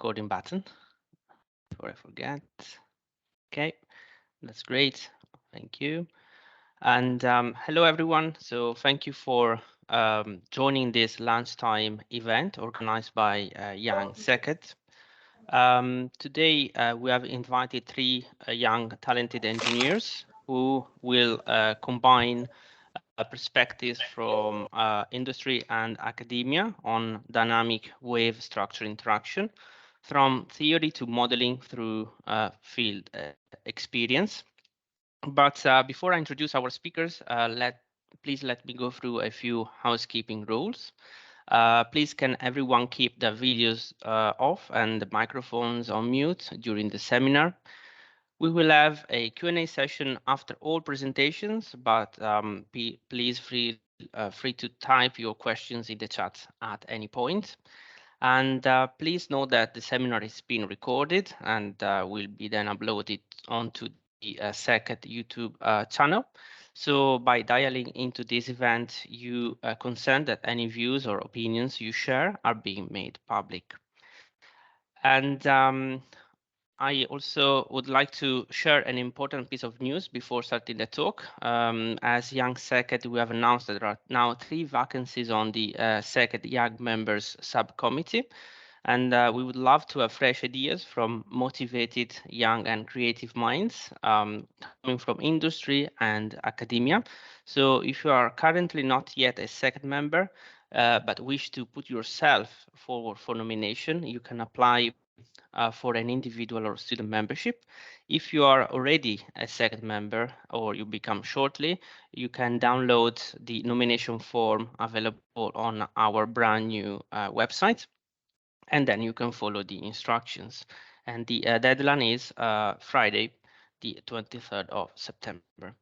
recording button before I forget. Okay, that's great. Thank you. And hello, everyone. So thank you for joining this lunchtime event organized by Young Second. Today, we have invited three young, talented engineers who will combine perspectives from industry and academia on dynamic wave structure interaction, from theory to modeling through field experience. But before I introduce our speakers, please let me go through a few housekeeping rules. Please can everyone keep the videos off and the microphones on mute during the seminar. We will have a Q&A session after all presentations, but please feel free to type your questions in the chat at any point. And please note that the seminar is being recorded and will be then uploaded onto the second YouTube channel. So by dialing into this event, you consent that any views or opinions you share are being made public. And I also would like to share an important piece of news before starting the talk. As Young Second, we have announced that there are now 3 vacancies on the Second Young Members Subcommittee, and we would love to have fresh ideas from motivated, young and creative minds coming from industry and academia. So if you are currently not yet a second member, but wish to put yourself forward for nomination, you can apply for an individual or student membership. If you are already a second member or you become shortly, you can download the nomination form available on our brand new website, and then you can follow the instructions. And the deadline is Friday, the 23rd of September.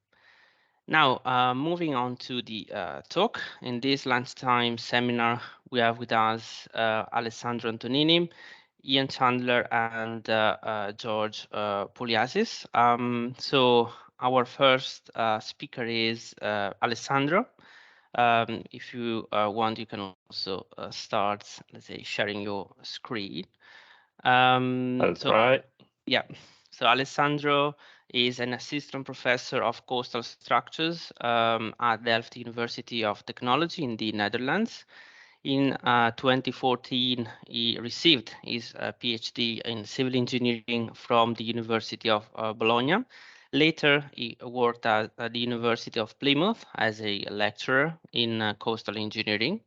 Now, moving on to the talk. In this lunchtime seminar, we have with us Alessandro Antonini, Ian Chandler, and George Pouliasis. So our first speaker is Alessandro. If you want, you can also start, let's say, sharing your screen. I'll try. Yeah. So Alessandro is an assistant professor of coastal structures at Delft University of Technology in the Netherlands. In 2014, he received his PhD in civil engineering from the University of Bologna. Later, he worked at the University of Plymouth as a lecturer in coastal engineering.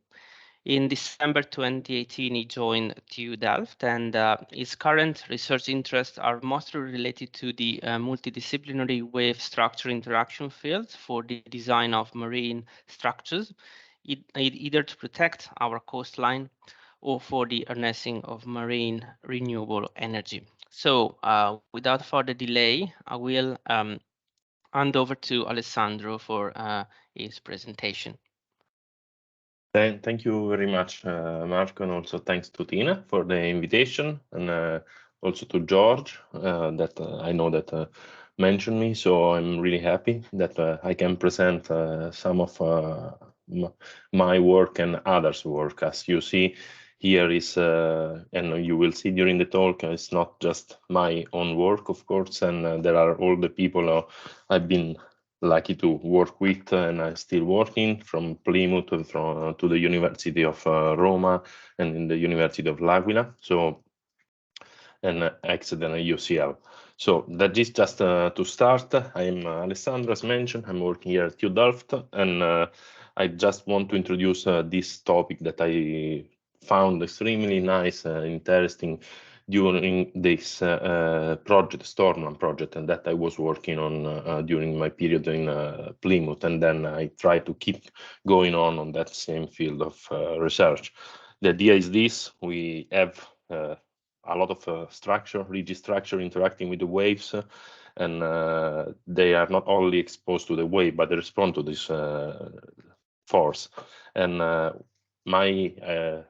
In December 2018, he joined TU Delft, and his current research interests are mostly related to the multidisciplinary wave structure interaction field for the design of marine structures, either to protect our coastline or for the harnessing of marine renewable energy. So without further delay, I will hand over to Alessandro for his presentation. Thank you very much, Marco, and also thanks to Tina for the invitation, and also to George that I know that mentioned me. So I'm really happy that I can present some of my work and others' work. As you see, here is, and you will see during the talk, it's not just my own work, of course, and there are all the people I've been lucky to work with, and I'm still working from Plymouth to the University of Roma and in the University of L'Aquila. So, and Exeter and UCL. So that is just to start. I'm Alessandro, as mentioned. I'm working here at TU Delft, and I just want to introduce this topic that I found extremely nice and interesting during this project, Stormland project, and that I was working on during my period in Plymouth, and then I try to keep going on that same field of research. The idea is this: we have a lot of structure, rigid structure interacting with the waves, and they are not only exposed to the wave, but they respond to this force. And my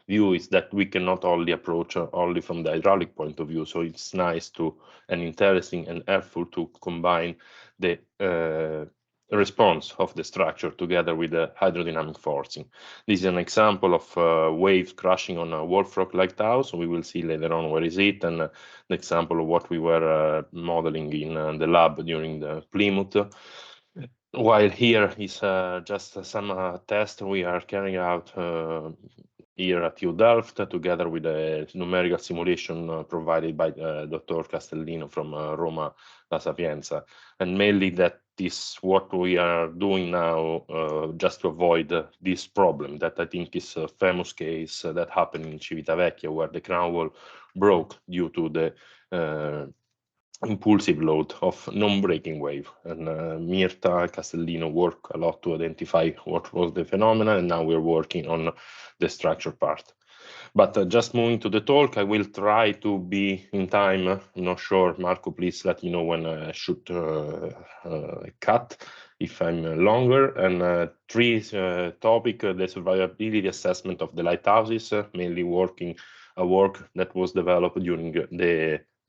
view is that we cannot only approach only from the hydraulic point of view. So it's nice to, and interesting and helpful to combine the response of the structure together with the hydrodynamic forcing. This is an example of waves crashing on a Wolf Rock lighthouse. We will see later on where is it, and the example of what we were modeling in the lab during the Plymouth. While here is just some test we are carrying out here at Delft together with a numerical simulation provided by Dr. Castellino from Roma La Sapienza. And mainly that is what we are doing now just to avoid this problem that I think is a famous case that happened in Civitavecchia, where the crown wall broke due to the impulsive load of non-breaking wave. And Mirta Castellino worked a lot to identify what was the phenomenon, and now we're working on the structure part. But just moving to the talk, I will try to be in time. I'm not sure, Marco, please let me know when I should cut if I'm longer. And three topic, the survivability assessment of the lighthouses, mainly work that was developed during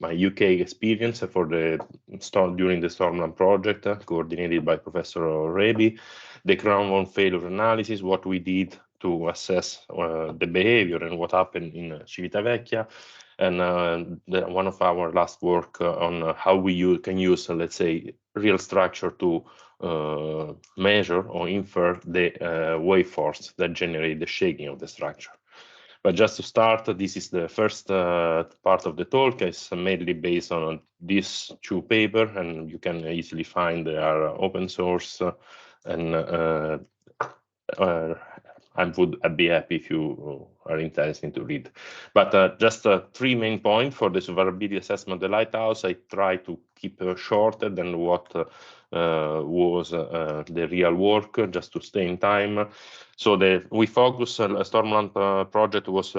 my UK experience for during the Stormland project, coordinated by Professor Rebi, the crown wall failure analysis, what we did to assess the behavior and what happened in Civitavecchia, and one of our last work on how we can use, let's say, real structure to measure or infer the wave force that generate the shaking of the structure. But just to start, this is the first part of the talk. It's mainly based on these two papers, and you can easily find they are open source, and I'd be happy if you are interested to read. But just three main points for the survivability assessment of the lighthouse. I try to keep shorter than what was the real work, just to stay in time. So we focus, Stormland project was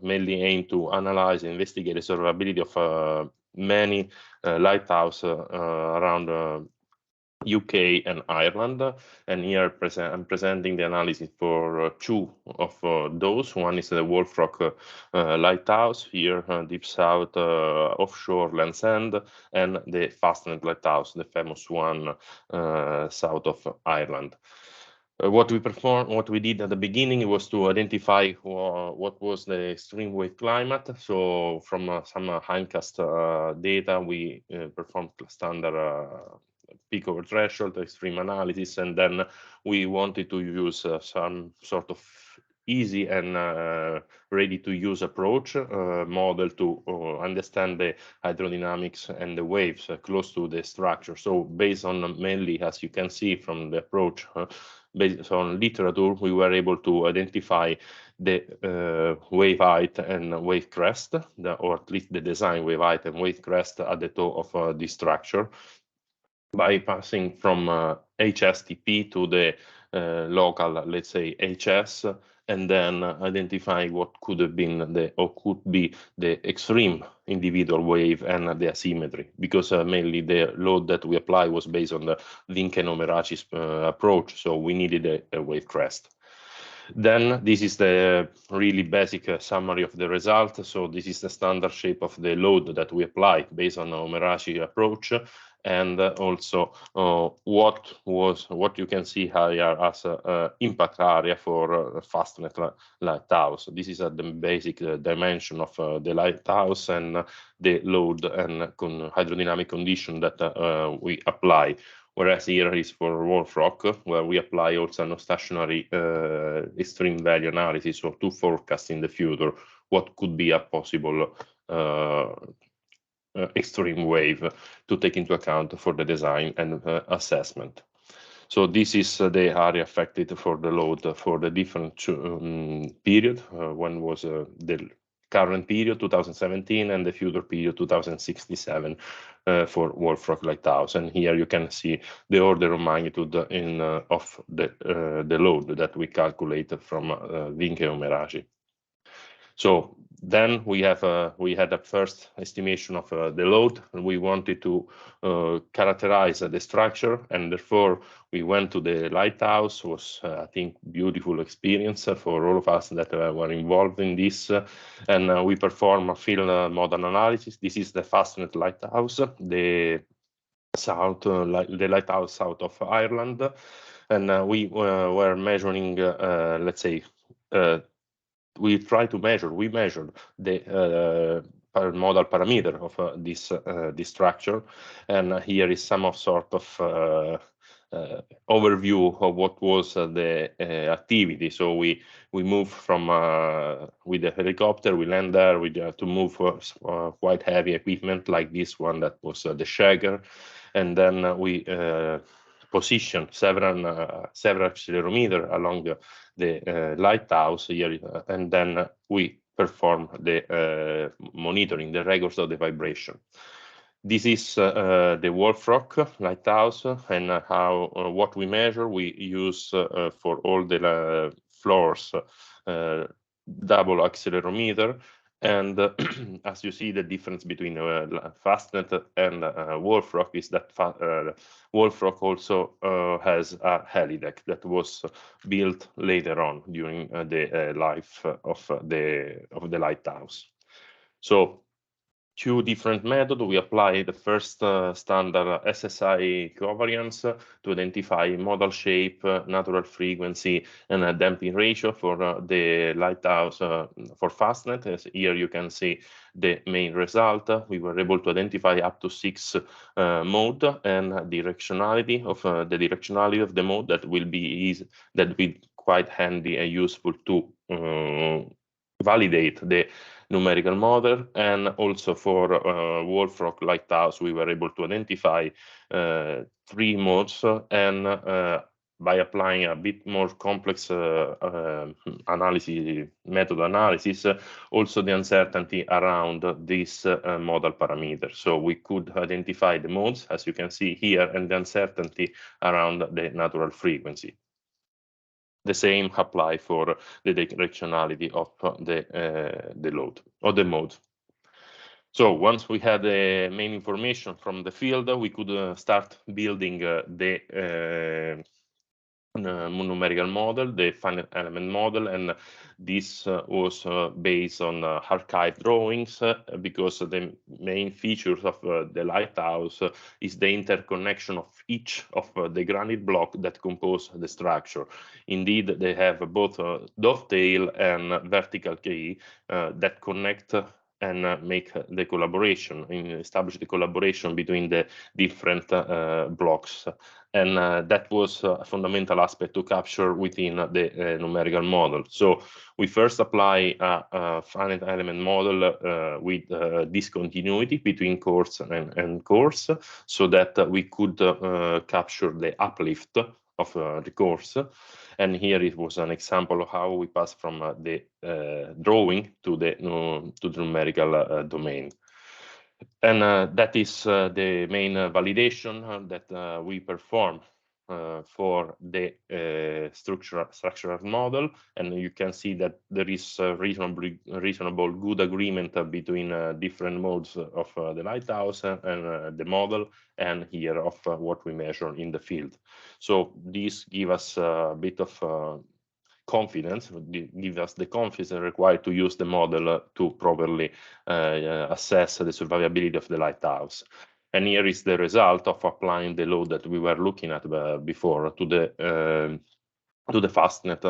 mainly aimed to analyze and investigate the survivability of many lighthouses around UK and Ireland, and here I'm presenting the analysis for two of those. One is the Wolf Rock lighthouse here, deep south, offshore Land's End, and the Fastnet lighthouse, the famous one south of Ireland. What we did at the beginning was to identify what was the extreme wave climate. So from some hindcast data, we performed standard peak over threshold, extreme analysis, and then we wanted to use some sort of easy and ready-to-use approach model to understand the hydrodynamics and the waves close to the structure. So based on mainly, as you can see from the approach, based on literature, we were able to identify the wave height and wave crest, or at least the design wave height and wave crest at the top of this structure, by passing from HSTP to the local, let's say, HS, and then identify what could have been or could be the extreme individual wave and the asymmetry, because mainly the load that we apply was based on the Vinken-Omeraci's approach, so we needed a wave crest. Then this is the really basic summary of the result. So this is the standard shape of the load that we apply based on the Omeraci approach, and also what you can see here as impact area for Fastnet lighthouse. This is the basic dimension of the lighthouse and the load and hydrodynamic condition that we apply. Whereas here is for Wolf Rock, where we apply also a stationary extreme value analysis, or to forecast in the future what could be a possible extreme wave to take into account for the design and assessment. So this is the area affected for the load for the different period. One was the current period, 2017, and the future period, 2067, for Wolf Rock Lighthouse. And here you can see the order of magnitude of the load that we calculated from Vinken-Omeraci. So then we had a first estimation of the load, and we wanted to characterize the structure, and therefore we went to the lighthouse. It was, I think, beautiful experience for all of us that were involved in this, and we performed a field modal analysis. This is the Fastnet lighthouse. south, the lighthouse south of Ireland, and we were measuring, let's say, we measured the modal parameter of this structure, and here is some of sort of overview of what was the activity. So we moved from with the helicopter, we land there, we had to move quite heavy equipment like this one that was the shaker, and then we positioned several accelerometer along the lighthouse here, and then we perform the monitoring, the records of the vibration. This is the Wolfrock lighthouse, and how what we measure, we use for all the floors double accelerometer. And as you see, the difference between Fastnet and Wolfrock is that Wolfrock also has a helideck that was built later on during the life of the lighthouse. So two different methods. We apply the first standard SSI covariance to identify modal shape, natural frequency, and a damping ratio for the lighthouse for Fastnet. As here you can see the main result. We were able to identify up to 6 mode and directionality of the mode that will be quite handy and useful to validate the numerical model. And also for Wolfrock Lighthouse, we were able to identify 3 modes, and by applying a bit more complex method analysis, also the uncertainty around this modal parameter. So we could identify the modes, as you can see here, and the uncertainty around the natural frequency. The same apply for the directionality of the load or the mode. So once we had the main information from the field, we could start building the numerical model, the finite element model, and this was based on archive drawings, because the main features of the lighthouse is the interconnection of each of the granite block that compose the structure. Indeed, they have both dovetail and vertical key that connect and make the collaboration, establish the collaboration between the different blocks. And that was a fundamental aspect to capture within the numerical model. So we first apply a finite element model with discontinuity between cores and cores, so that we could capture the uplift of the cores. And here it was an example of how we pass from the drawing to the numerical domain. And that is the main validation that we perform for the structural model. And you can see that there is reasonable good agreement between different modes of the lighthouse and the model, and here of what we measure in the field. So this gives us a bit of confidence, give us the confidence required to use the model to properly assess the survivability of the lighthouse. And here is the result of applying the load that we were looking at before to the Fastnet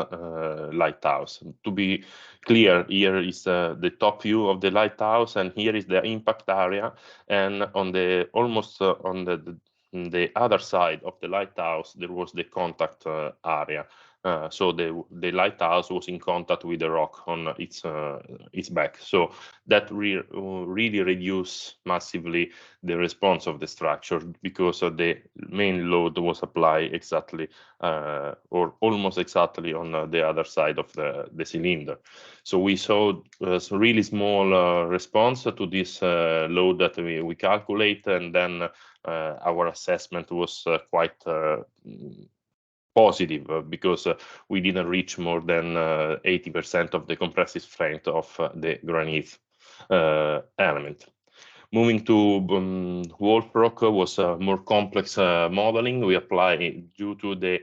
lighthouse. To be clear, here is the top view of the lighthouse, and here is the impact area. And on the almost on the other side of the lighthouse, there was the contact area. So the lighthouse was in contact with the rock on its back. So that really reduced massively the response of the structure, because the main load was applied exactly or almost exactly on the other side of the cylinder. So we saw a really small response to this load that we calculate, and then our assessment was quite positive, because we didn't reach more than 80% of the compressive strength of the granite element. Moving to Wolfrock was a more complex modeling. We apply, due to the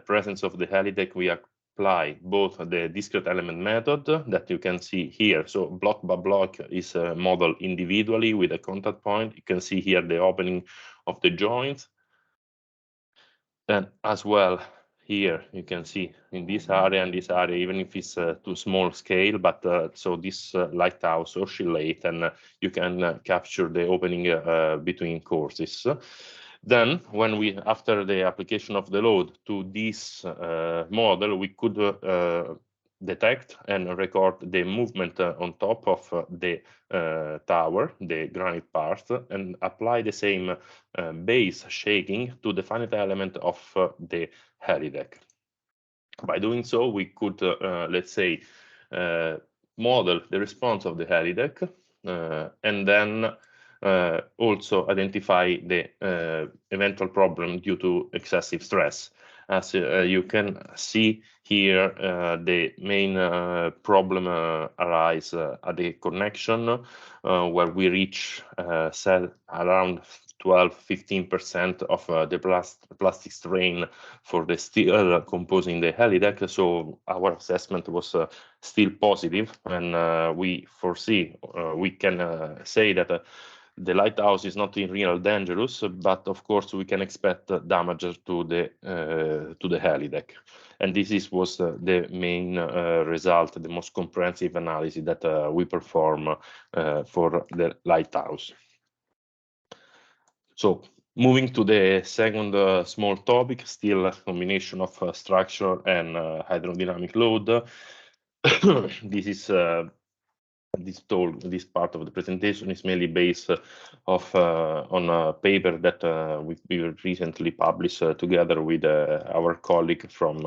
presence of the helideck, we apply both the discrete element method that you can see here. So block by block is modeled individually with a contact point. You can see here the opening of the joint. And as well, here you can see in this area and this area, even if it's too small scale, but so this lighthouse oscillate and you can capture the opening between courses. Then when we, after the application of the load to this model, we could detect and record the movement on top of the tower, the granite part, and apply the same base shaking to the finite element of the helideck. By doing so, we could, let's say, model the response of the helideck and then also identify the eventual problem due to excessive stress. As you can see here, the main problem arise at the connection where we reach around 12–15% of the plastic strain for the steel composing the helideck. So our assessment was still positive, and we foresee, we can say that the lighthouse is not in real dangerous, but of course we can expect damage to the helideck. And this was the main result, the most comprehensive analysis that we perform for the lighthouse. So moving to the second small topic, still a combination of structure and hydrodynamic load. This is this part of the presentation is mainly based on a paper that we recently published together with our colleague from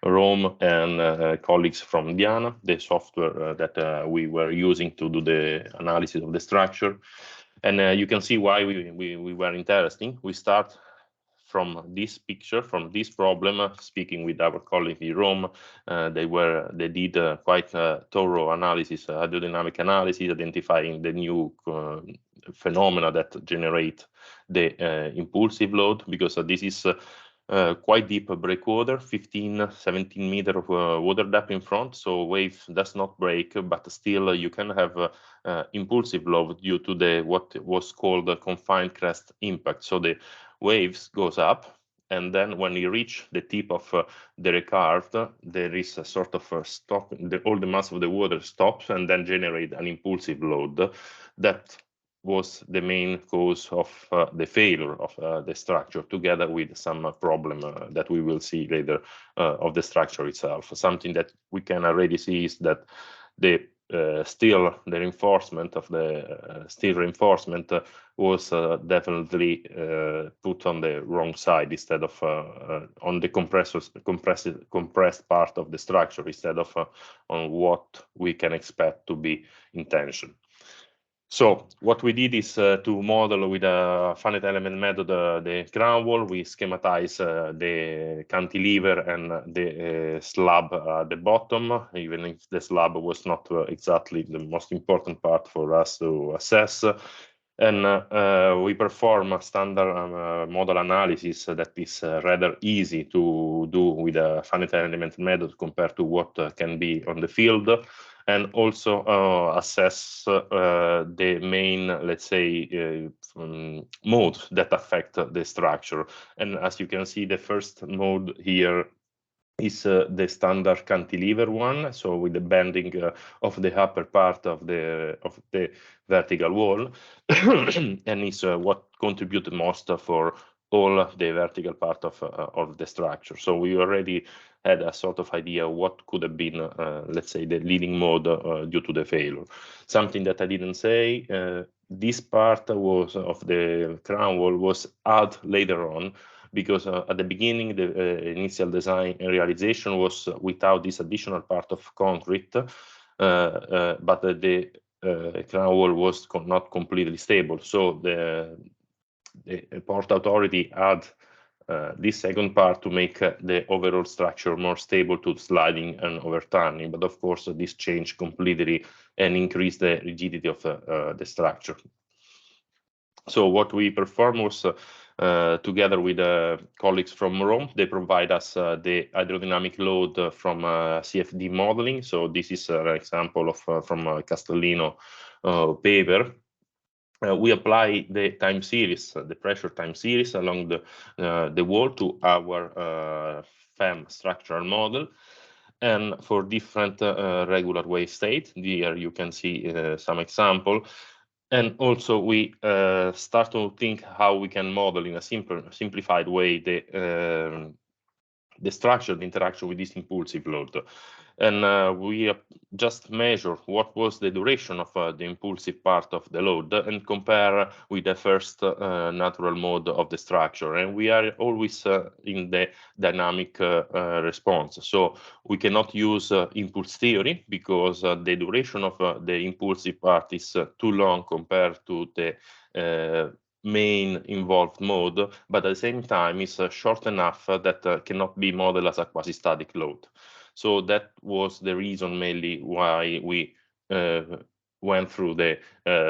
Rome and colleagues from Diana, the software that we were using to do the analysis of the structure. And you can see why we were interesting. We start from this picture, from this problem, speaking with our colleague in Rome. They did quite thorough analysis, hydrodynamic analysis, identifying the new phenomena that generate the impulsive load, because this is quite deep breakwater, 15–17 meter of water depth in front, so wave does not break, but still you can have impulsive load due to the what was called a confined crest impact. So the waves goes up, and then when you reach the tip of the recurve, there is a sort of a stop. All the mass of the water stops and then generate an impulsive load. That was the main cause of the failure of the structure, together with some problem that we will see later of the structure itself. Something that we can already see is that the the reinforcement of the steel reinforcement was definitely put on the wrong side, instead of on the compressed part of the structure, instead of on what we can expect to be intention. So what we did is to model with a finite element method the ground wall. We schematize the cantilever and the slab at the bottom, even if the slab was not exactly the most important part for us to assess. And we perform a standard model analysis that is rather easy to do with a finite element method compared to what can be on the field. And also assess the main, let's say, modes that affect the structure. And as you can see, the first mode here is the standard cantilever one, so with the bending of the upper part of the vertical wall, and is what contributed most for all the vertical part of the structure. So we already had a sort of idea what could have been, let's say, the leading mode due to the failure. Something that I didn't say, this part was of the crown wall was added later on, because at the beginning, the initial design and realization was without this additional part of concrete, but the crown wall was not completely stable. So the Port Authority had this second part to make the overall structure more stable to sliding and overturning. But of course, this changed completely and increased the rigidity of the structure. So what we performed was together with colleagues from Rome. They provide us the hydrodynamic load from Cfd modeling. So this is an example of from Castellino paper. We apply the time series, the pressure time series along the wall to our FEM structural model. And for different regular wave states, here you can see some example. And also we start to think how we can model in a simplified way the structure, the interaction with this impulsive load. And we just measure what was the duration of the impulsive part of the load and compare with the first natural mode of the structure. And we are always in the dynamic response. So we cannot use impulse theory because the duration of the impulsive part is too long compared to the main involved mode, but at the same time is short enough that cannot be modeled as a quasi-static load. So that was the reason mainly why we went through the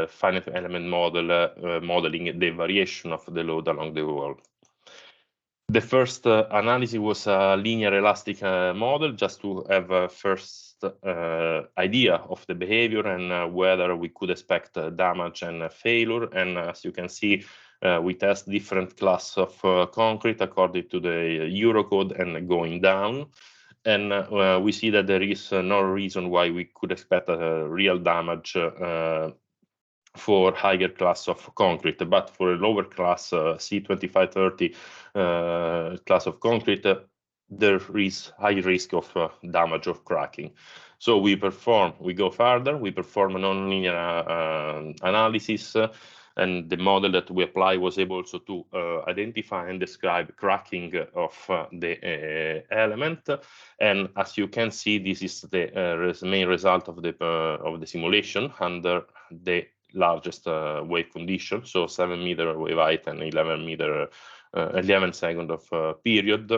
finite element model, modeling the variation of the load along the wall. The first analysis was a linear elastic model, just to have a first idea of the behavior and whether we could expect damage and failure. And as you can see, we test different class of concrete according to the Eurocode and going down. And we see that there is no reason why we could expect real damage for higher class of concrete, but for a lower class C2530 class of concrete, there is high risk of damage of cracking. So we go further, we perform a nonlinear analysis, and the model that we apply was able also to identify and describe cracking of the element. And as you can see, this is the main result of the simulation under the largest wave condition, so 7 meter wave height and 11 second of period.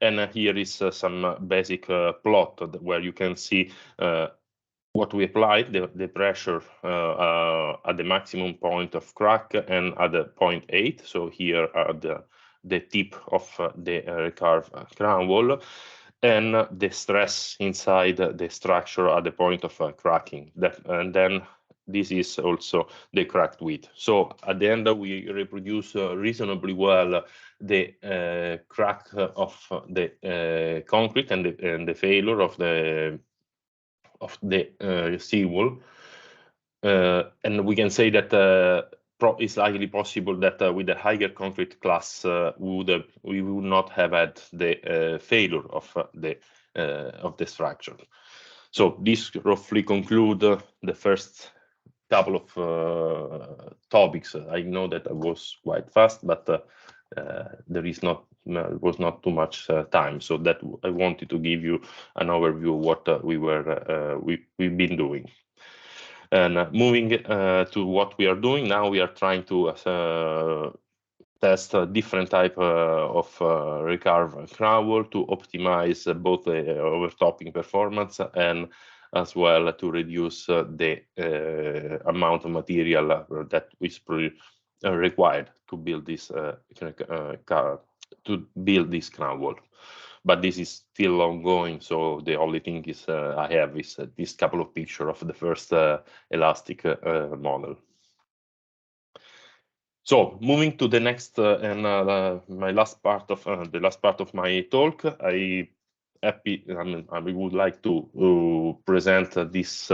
And here is some basic plot where you can see what we applied, the pressure at the maximum point of crack and at the 0.8. So here are the tip of the recurve crown wall, and the stress inside the structure at the point of cracking. And then this is also the cracked width. So at the end, we reproduce reasonably well the crack of the concrete and the failure of the seawall. And we can say that it's likely possible that with a higher concrete class, we would not have had the failure of the structure. So this roughly conclude the first couple of topics. I know that I was quite fast, but there was not too much time, so that I wanted to give you an overview of what we've been doing. And moving to what we are doing now, we are trying to test a different type of recurve crown wall to optimize both the overtopping performance and as well to reduce the amount of material that is required to build this crown wall. But this is still ongoing, so the only thing is I have is this couple of pictures of the first elastic model. So moving to the next and my last part of the last part of my talk, I would like to present this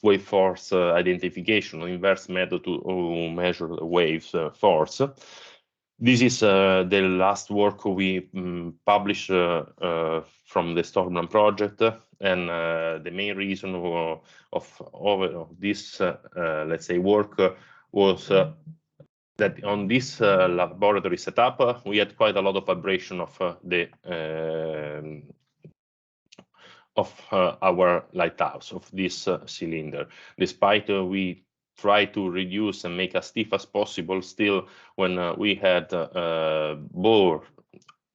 wave force identification, inverse method to measure the waves force. This is the last work we published from the Stormland project, and the main reason of this, let's say, work was that on this laboratory setup, we had quite a lot of vibration of our lighthouse, of this cylinder. Despite we try to reduce and make as stiff as possible, still when we had bore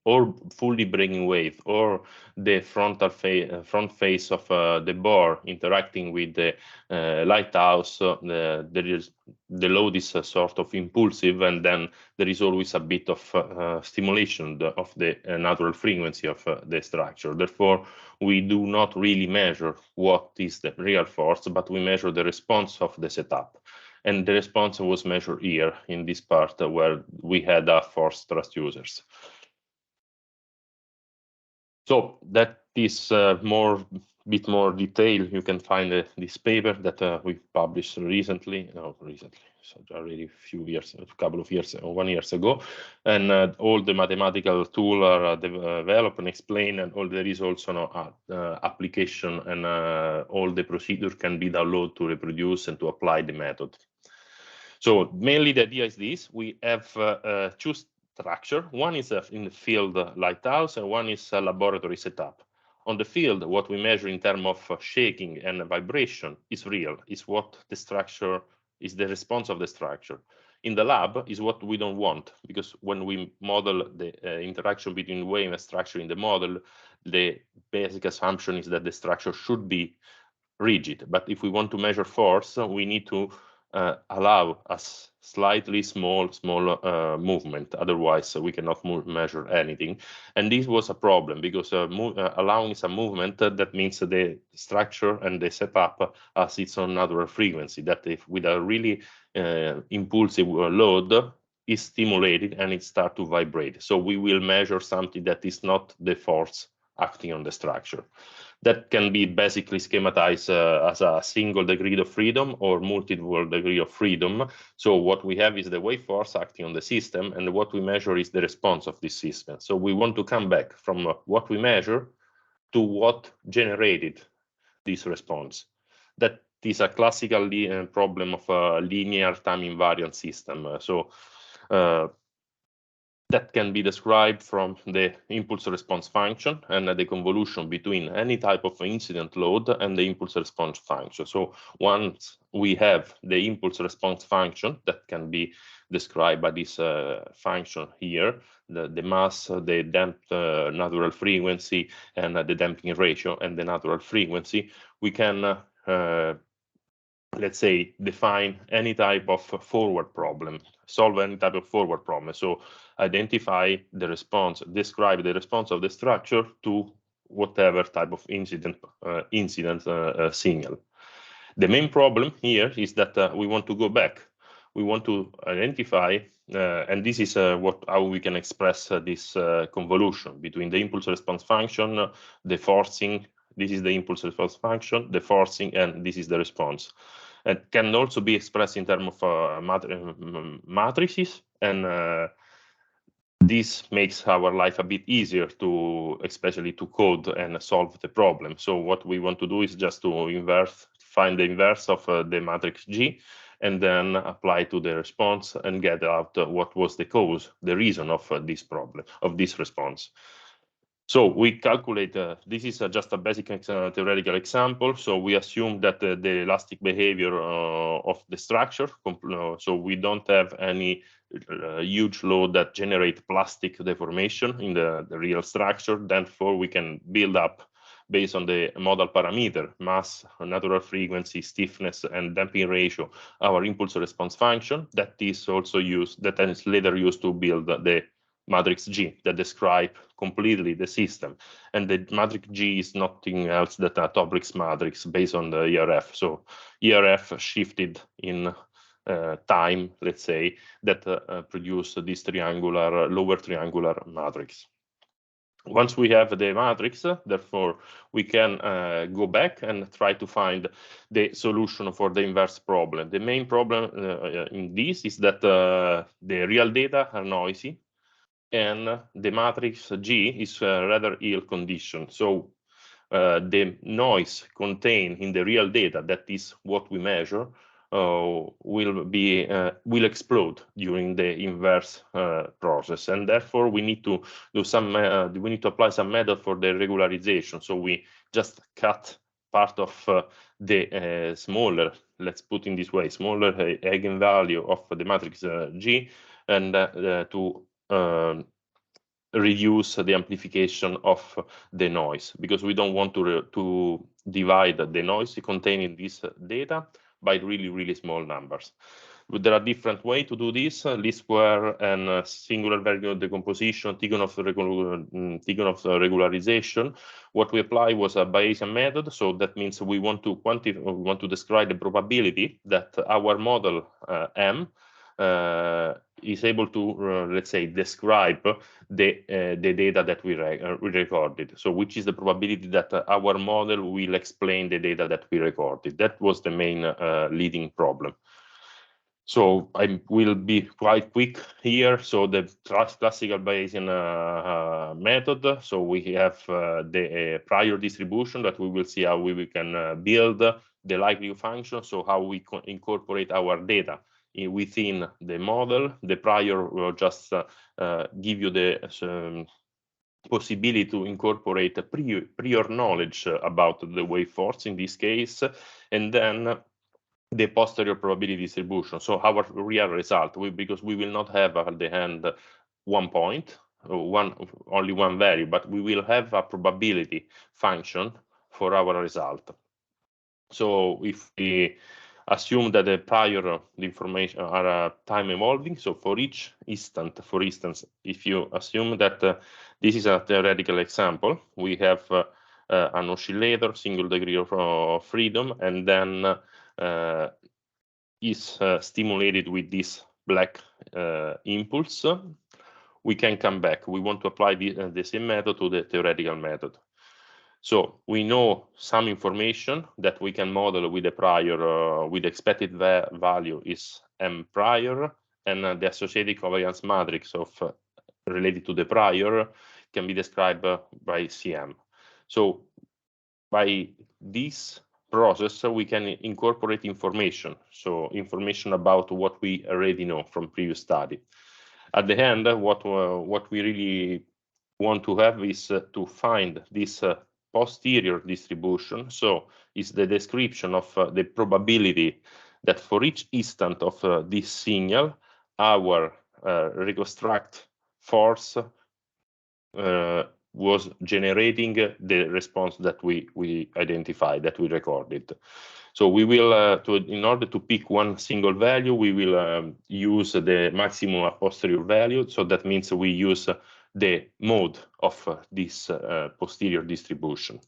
or fully breaking wave, or the front face of the bore interacting with the lighthouse, the load is sort of impulsive, and then there is always a bit of stimulation of the natural frequency of the structure. Therefore, we do not really measure what is the real force, but we measure the response of the setup. And the response was measured here in this part where we had force transducers. So that is bit more detail. You can find this paper that we published recently, so already a couple of years, 1 year ago, and all the mathematical tools are developed and explained, and there is also no application, and all the procedure can be downloaded to reproduce and to apply the method. So mainly the idea is this: we have two structure. One is in the field lighthouse, and one is a laboratory setup. On the field, what we measure in terms of shaking and vibration is real, is what the structure is, the response of the structure. In the lab is what we don't want, because when we model the interaction between wave and structure in the model, the basic assumption is that the structure should be rigid. But if we want to measure force, we need to allow a slightly small movement. Otherwise, we cannot measure anything. And this was a problem, because allowing some movement, that means the structure and the setup has its own natural frequency, that if with a really impulsive load is stimulated and it starts to vibrate. So we will measure something that is not the force acting on the structure. That can be basically schematized as a single degree of freedom or multiple degree of freedom. So what we have is the wave force acting on the system, and what we measure is the response of this system. So we want to come back from what we measure to what generated this response. That is a classical problem of a linear time invariant system. That can be described from the impulse response function and the convolution between any type of incident load and the impulse response function. So once we have the impulse response function, that can be described by this function here, the mass, the damped natural frequency, and the damping ratio and the natural frequency, we can let's say, define any type of forward problem, solve any type of forward problem. So identify the response, describe the response of the structure to whatever type of incident signal. The main problem here is that we want to go back. We want to identify, and this is how we can express this convolution between the impulse response function, the forcing. This is the impulse response function, the forcing, and this is the response. It can also be expressed in terms of matrices, and this makes our life a bit easier to, especially to code and solve the problem. So what we want to do is just to find the inverse of the matrix G, and then apply to the response and get out what was the cause, the reason of this problem, of this response. So we calculate, this is just a basic theoretical example. So we assume that the elastic behavior of the structure, so we don't have any huge load that generate plastic deformation in the real structure. Therefore, we can build up based on the modal parameter, mass, natural frequency, stiffness, and damping ratio, our impulse response function that is also used, that is later used to build the matrix G that describe completely the system. And the matrix G is nothing else than a Toeplitz matrix based on the ERF. So ERF shifted in time, let's say, that produced this lower triangular matrix. Once we have the matrix, therefore, we can go back and try to find the solution for the inverse problem. The main problem in this is that the real data are noisy, and the matrix G is rather ill-conditioned. So the noise contained in the real data, that is what we measure, will explode during the inverse process, and therefore we need to do some we need to apply some method for the regularization. So we just cut part of the smaller, let's put in this way, smaller eigenvalue of the matrix G, and to reduce the amplification of the noise, because we don't want to divide the noise containing this data by really, really small numbers. But there are different ways to do this, least square and singular variable decomposition, Tikhonov regularization. What we apply was a Bayesian method, so that means we want to describe the probability that our model M is able to, let's say, describe the data that we recorded. So which is the probability that our model will explain the data that we recorded. That was the main leading problem. So I will be quite quick here. So the classical Bayesian method. So we have the prior distribution that we will see how we can build the likelihood function. So how we incorporate our data within the model. The prior will just give you the possibility to incorporate a prior knowledge about the wave force in this case, and then the posterior probability distribution. So our real result, because we will not have at the end 1 point, only one value, but we will have a probability function for our result. So if we assume that the prior information are time evolving, so for each instant, for instance, if you assume that this is a theoretical example, we have an oscillator, single degree of freedom, and then is stimulated with this black impulse, we can come back. We want to apply the same method to the theoretical method. So we know some information that we can model with the prior, with expected value is M prior, and the associated covariance matrix of related to the prior can be described by CM. So by this process, we can incorporate information. So information about what we already know from previous study. At the end, what we really want to have is to find this posterior distribution. So it's the description of the probability that for each instant of this signal, our reconstruct force was generating the response that we identified, that we recorded. So we will, in order to pick one single value, we will use the maximum a posterior value. So that means we use the mode of this posterior distribution.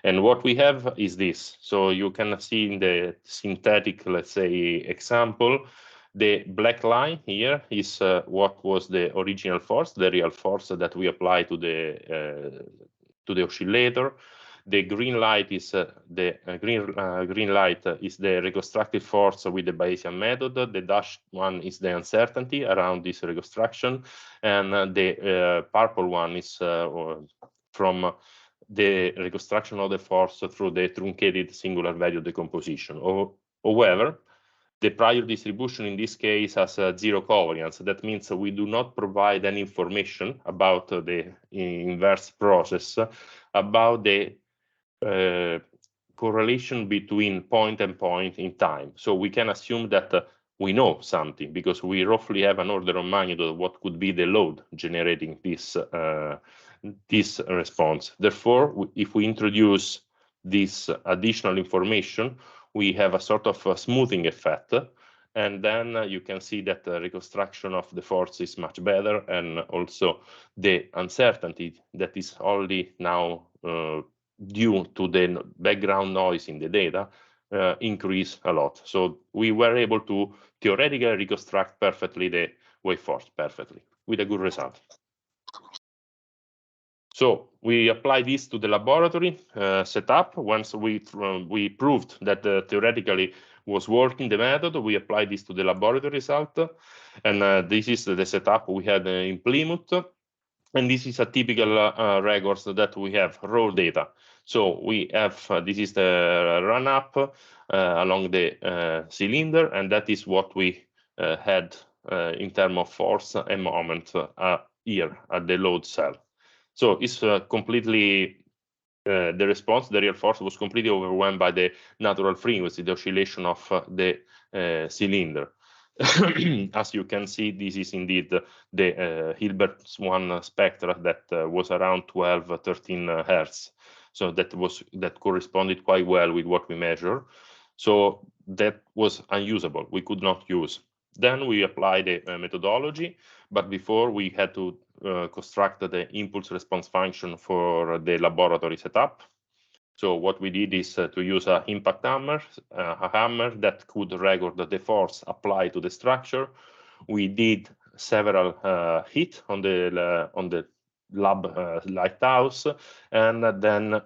And what we have is this. So you can see in the synthetic, let's say, example, the black line here is what was the original force, the real force that we apply to the oscillator. The green light is the green light is the reconstructed force with the Bayesian method. The dashed one is the uncertainty around this reconstruction, and the purple one is from the reconstruction of the force through the truncated singular value decomposition. However, the prior distribution in this case has zero covariance. That means we do not provide any information about the inverse process, about the correlation between point and point in time. So we can assume that we know something because we roughly have an order of magnitude of what could be the load generating this response. Therefore, if we introduce this additional information, we have a sort of a smoothing effect, and then you can see that the reconstruction of the force is much better, and also the uncertainty that is only now due to the background noise in the data increase a lot. So we were able to theoretically reconstruct perfectly the wave force perfectly with a good result. So we apply this to the laboratory setup. Once we proved that theoretically was working the method, we applied this to the laboratory result. And this is the setup we had in Plymouth. And this is a typical records that we have, raw data. So we have, this is the run up along the cylinder, and that is what we had in terms of force and moment here at the load cell. So it's completely, the response, the real force was completely overwhelmed by the natural frequency, the oscillation of the cylinder. As you can see, this is indeed the Hilbert-Swan spectra that was around 12, 13 hertz. So that corresponded quite well with what we measure. So that was unusable. We could not use. Then we applied a methodology, but before we had to construct the impulse response function for the laboratory setup. So what we did is to use a hammer that could record the force applied to the structure. We did several hits on the lab lighthouse, and then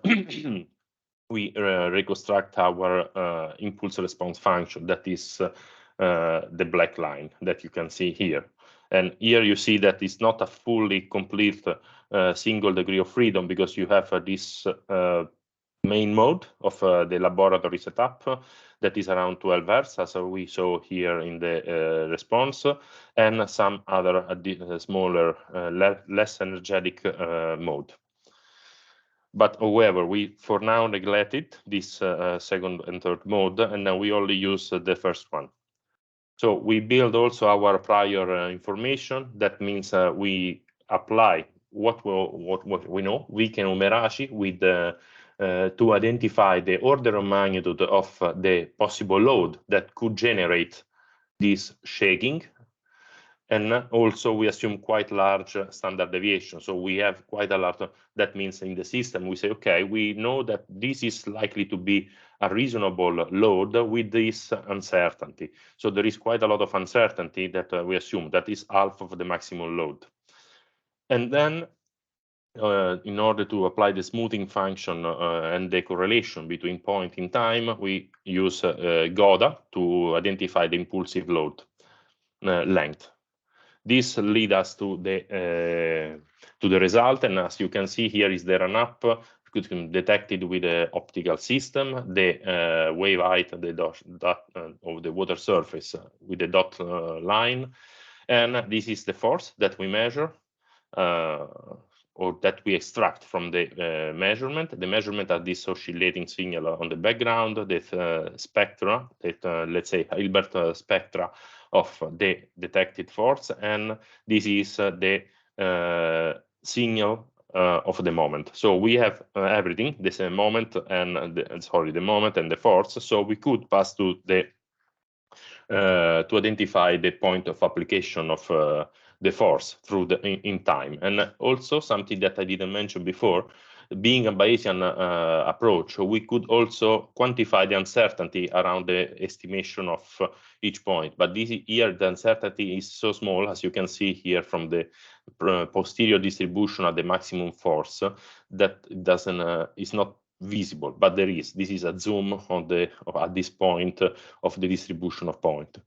we reconstruct our impulse response function. That is the black line that you can see here. And here you see that it's not a fully complete single degree of freedom, because you have this main mode of the laboratory setup that is around 12 hertz, as we saw here in the response, and some other smaller, less energetic mode. But however, we for now neglected this second and third mode, and then we only use the first one. So we build also our prior information. That means we apply what we know, Viken and Merashi, with to identify the order of magnitude of the possible load that could generate this shaking. And also we assume quite large standard deviation. So we have quite a lot. That means in the system we say, okay, we know that this is likely to be a reasonable load with this uncertainty. So there is quite a lot of uncertainty that we assume that is half of the maximum load. And then in order to apply the smoothing function and the correlation between point in time, we use GODA to identify the impulsive load length. This leads us to the result, and as you can see here is the run-up detected with the optical system, the wave height of the water surface with the dot line, and this is the force that we measure or that we extract from the measurement. The measurement are this oscillating signal on the background, the spectra, that let's say Hilbert spectra of the detected force, and this is the signal of the moment. So we have everything, this moment and the moment and the force. So we could pass to the to identify the point of application of the force through in time. And also something that I didn't mention before, being a Bayesian approach, we could also quantify the uncertainty around the estimation of each point. But this here, the uncertainty is so small, as you can see here from the posterior distribution at the maximum force, that it doesn't is not visible, but there is. This is a zoom on the at this point of the distribution of point.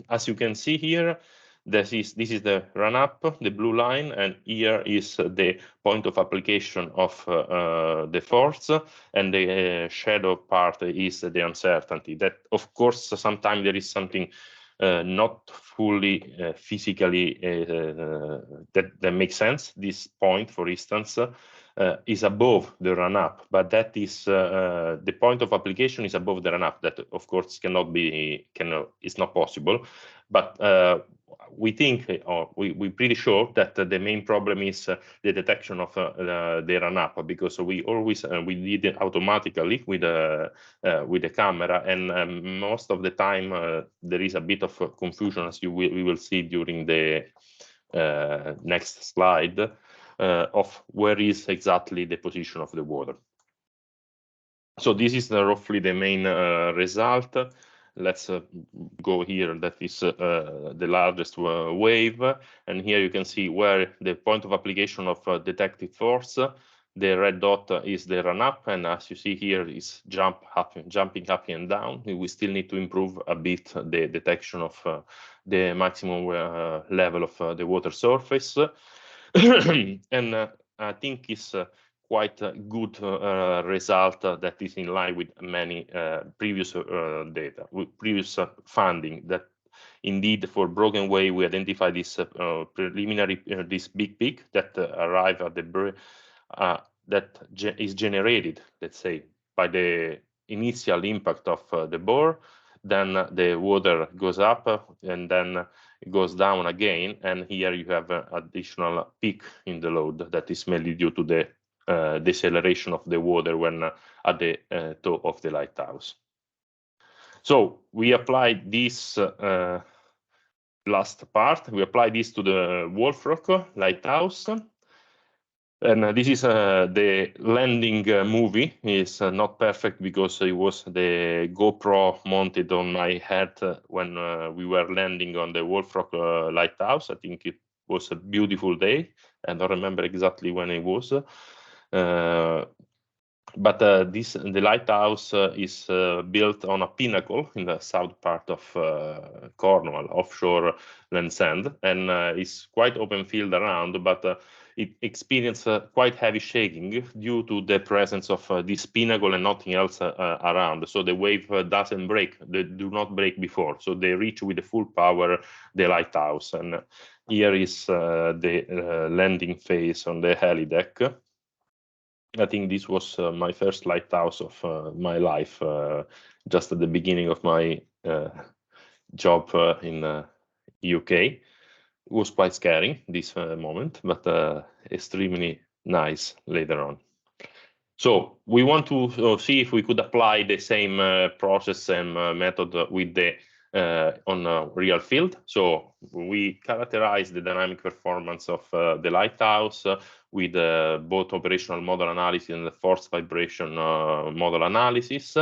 As you can see here, this is the run-up, the blue line, and here is the point of application of the force, and the shadow part is the uncertainty. That, of course, sometimes there is something not fully physically that makes sense. This point, for instance, is above the run-up, but that is the point of application is above the run-up. That, of course, is not possible. But we think, or we're pretty sure that the main problem is the detection of the run-up, because we always we did it automatically with the camera, and most of the time there is a bit of confusion, as we will see during the next slide, of where is exactly the position of the water. So this is roughly the main result. Let's go here. That is the largest wave, and here you can see where the point of application of detected force. The red dot is the run-up, and as you see here is jumping up and down. We still need to improve a bit the detection of the maximum level of the water surface. And I think it's quite a good result that is in line with many previous data, with previous funding, that indeed for broken wave we identify this preliminary, this big peak that arrive at the that is generated, let's say, by the initial impact of the bore, then the water goes up and then it goes down again, and here you have an additional peak in the load that is mainly due to the deceleration of the water when at the top of the lighthouse. So we applied this last part, we applied this to the Wolf Rock lighthouse. And this is the landing movie. It's not perfect because it was the GoPro mounted on my head when we were landing on the Wolf Rock lighthouse. I think it was a beautiful day. I don't remember exactly when it was. But the lighthouse is built on a pinnacle in the south part of Cornwall, offshore land sand, and is quite open field around, but it experienced quite heavy shaking due to the presence of this pinnacle and nothing else around. So the wave doesn't break, they do not break before, so they reach with the full power the lighthouse. And here is the landing phase on the heli deck. I think this was my first lighthouse of my life, just at the beginning of my job in UK. It was quite scary, this moment, but extremely nice later on. So we want to see if we could apply the same process and method with the on real field. So we characterize the dynamic performance of the lighthouse with both operational model analysis and the force vibration model analysis.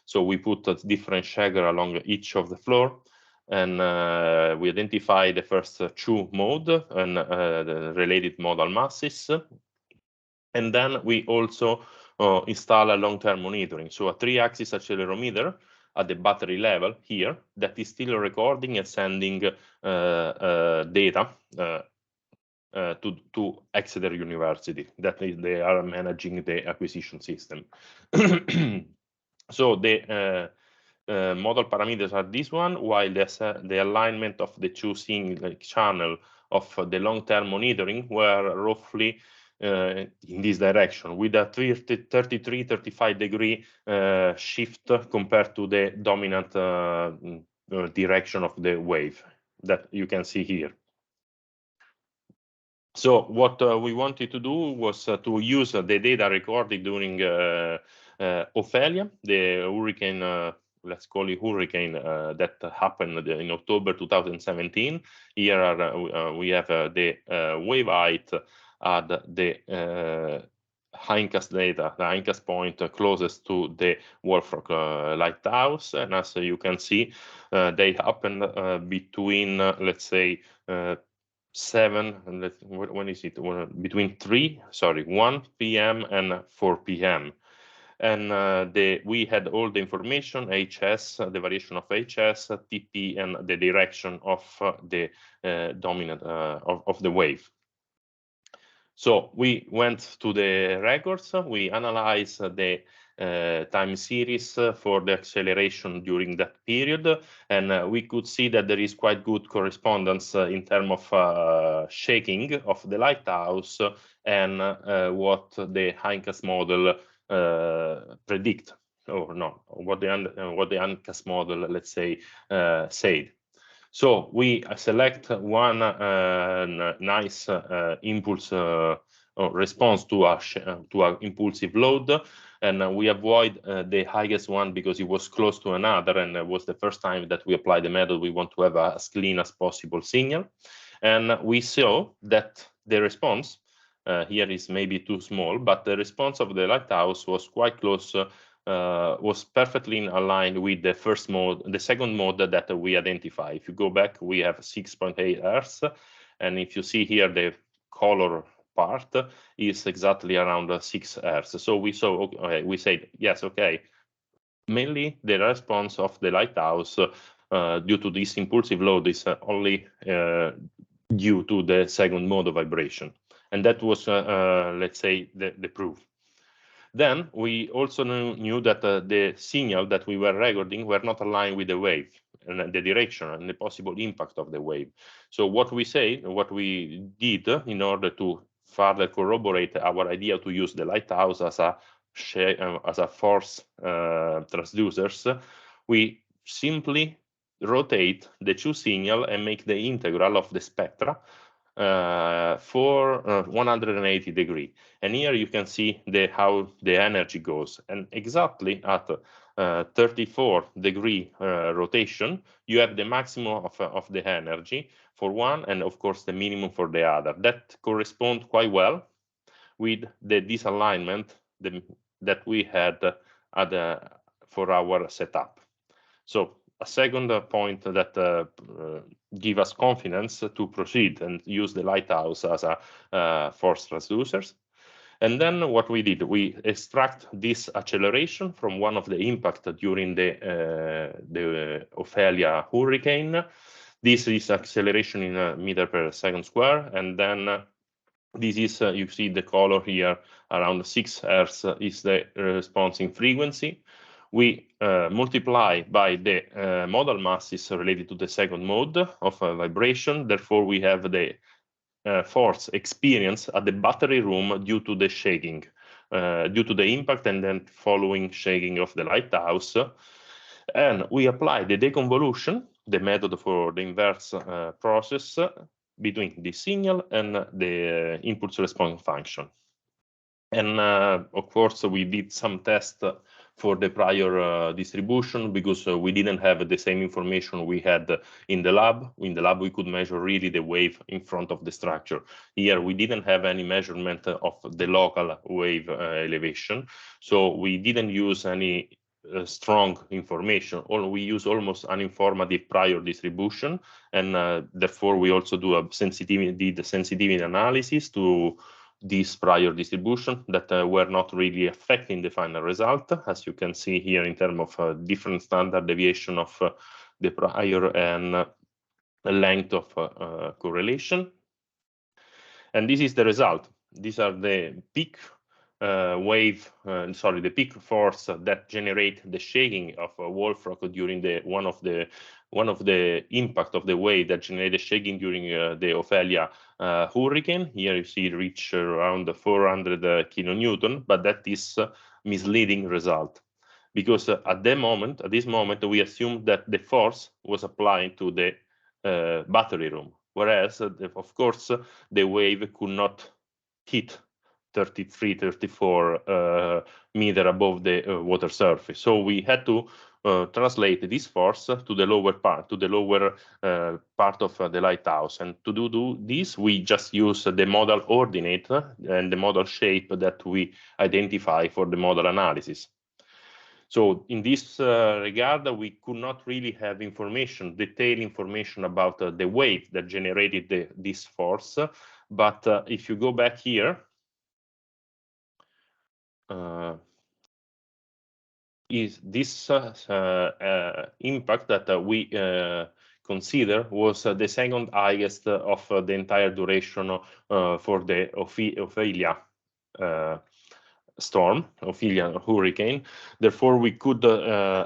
So we put a different shaker along each of the floor, and we identify the first two mode and the related modal masses. And then we also install a long-term monitoring, so a 3-axis accelerometer at the battery level here that is still recording and sending data to Exeter University. That is, they are managing the acquisition system. So the model parameters are this one, while the alignment of the two single channel of the long-term monitoring were roughly in this direction, with a 33-35 degree shift compared to the dominant direction of the wave that you can see here. So what we wanted to do was to use the data recorded during Ophelia, the hurricane, let's call it hurricane, that happened in October 2017. Here we have the wave height at the hindcast data, the hindcast point closest to the Wolf Rock lighthouse. And as you can see, they happened between, let's say, 7 and when is it? Between 1 p.m. and 4 p.m. And we had all the information, HS, the variation of HS, TP, and the direction of the dominant of the wave. So we went to the records, we analyzed the time series for the acceleration during that period, and we could see that there is quite good correspondence in terms of shaking of the lighthouse and what the hindcast model predict, or no, what the hindcast model, let's say, said. So we select one nice impulse response to a impulsive load, and we avoid the highest one because it was close to another, and it was the first time that we applied the method. We want to have as clean as possible signal, and we saw that the response here is maybe too small, but the response of the lighthouse was quite close. Was perfectly aligned with the first mode, the second mode that we identify. If you go back, we have 6.8 Hz, and if you see here, the color part is exactly around 6 Hz. So we saw, okay, we said yes, okay. Mainly the response of the lighthouse due to this impulsive load is only due to the second mode of vibration, and that was, let's say, the proof. Then we also knew that the signal that we were recording were not aligned with the wave and the direction and the possible impact of the wave. So what we did in order to further corroborate our idea to use the lighthouse as a force transducers, we simply rotate the two signals and make the integral of the spectra for 180 degrees. And here you can see how the energy goes. And exactly at 34-degree rotation, you have the maximum of the energy for one, and of course the minimum for the other. That corresponds quite well with the disalignment that we had for our setup. So a second point that give us confidence to proceed and use the lighthouse as a force transducers. And then what we did, we extract this acceleration from one of the impact during the Ophelia hurricane. This is acceleration in meter per second square, and then this is, you see the color here, around 6 Hz is the response in frequency. We multiply by the modal masses related to the second mode of vibration. Therefore, we have the force experience at the battery room due to the shaking, due to the impact and then following shaking of the lighthouse. And we apply the deconvolution, the method for the inverse process between the signal and the impulse response function. And of course, we did some tests for the prior distribution because we didn't have the same information we had in the lab. In the lab, we could measure really the wave in front of the structure. Here, we didn't have any measurement of the local wave elevation. So we didn't use any strong information, or we use almost an informative prior distribution. And therefore, we also do a sensitivity analysis to this prior distribution that were not really affecting the final result, as you can see here in terms of different standard deviation of the prior and length of correlation. And this is the result. These are the peak the peak force that generate the shaking of a Wolfrock during one of the impact of the wave that generated shaking during the Ophelia hurricane. Here you see it reach around 400 kilonewton, but that is misleading result because at this moment we assumed that the force was applied to the battery room, whereas of course the wave could not hit 33, 34 meter above the water surface. So we had to translate this force to the lower part, part of the lighthouse. And to do this, we just use the modal ordinate and the modal shape that we identify for the modal analysis. So in this regard, we could not really have detailed information about the wave that generated this force. But if you go back here, is this impact that we consider was the second highest of the entire duration for the Ophelia storm, Ophelia hurricane. Therefore, we could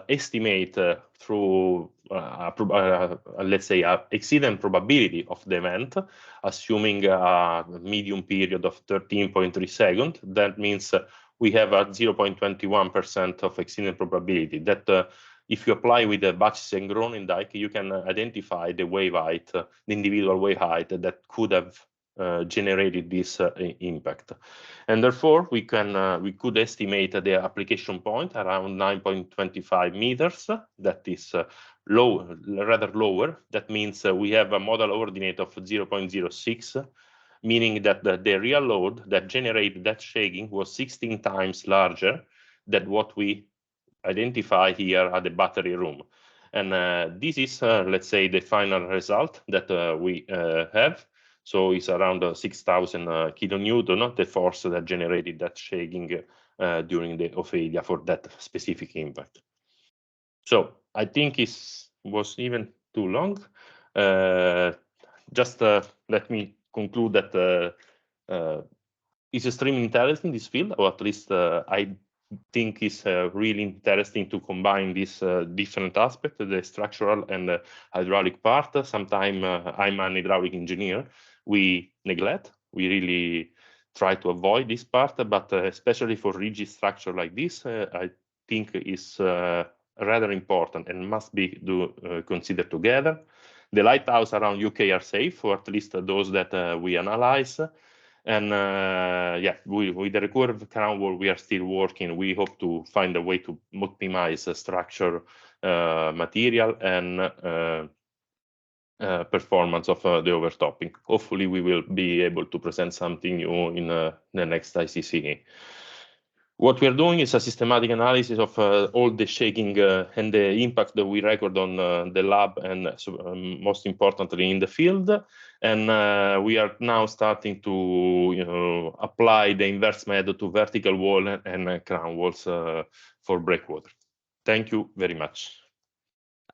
estimate through, let's say, an exceedent probability of the event, assuming a medium period of 13.3 seconds. That means we have a 0.21% of exceedent probability that if you apply with the Batches and Grönendijk, you can identify the wave height, the individual wave height that could have generated this impact. And therefore, we could estimate the application point around 9.25 meters. That is rather lower. That means we have a modal ordinate of 0.06, meaning that the real load that generated that shaking was 16 times larger than what we identify here at the battery room. And this is, let's say, the final result that we have. So it's around 6,000 kilonewton, the force that generated that shaking during the Ophelia for that specific impact. So I think it was even too long. Just let me conclude that it's extremely interesting, this field, or at least I think it's really interesting to combine these different aspects, the structural and the hydraulic part. Sometimes I'm an hydraulic engineer. We really try to avoid this part, but especially for rigid structure like this, I think is rather important and must be considered together. The lighthouses around UK are safe, or at least those that we analyze. And yeah, with the recurve crown wall, we are still working. We hope to find a way to optimize structure, material, and performance of the overtopping. Hopefully, we will be able to present something new in the next ICCA. What we are doing is a systematic analysis of all the shaking and the impact that we record on the lab and most importantly in the field. And we are now starting to apply the inverse method to vertical wall and crown walls for breakwater. Thank you very much.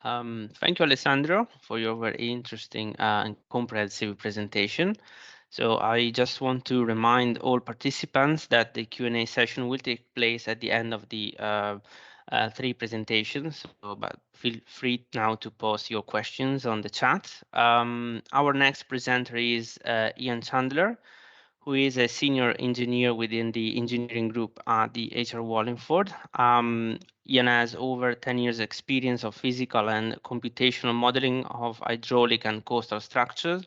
Thank you, Alessandro, for your very interesting and comprehensive presentation. So I just want to remind all participants that the Q&A session will take place at the end of the three presentations. So, but feel free now to post your questions on the chat. Our next presenter is Ian Chandler, who is a senior engineer within the engineering group at the HR Wallingford. Ian has over 10 years experience of physical and computational modeling of hydraulic and coastal structures.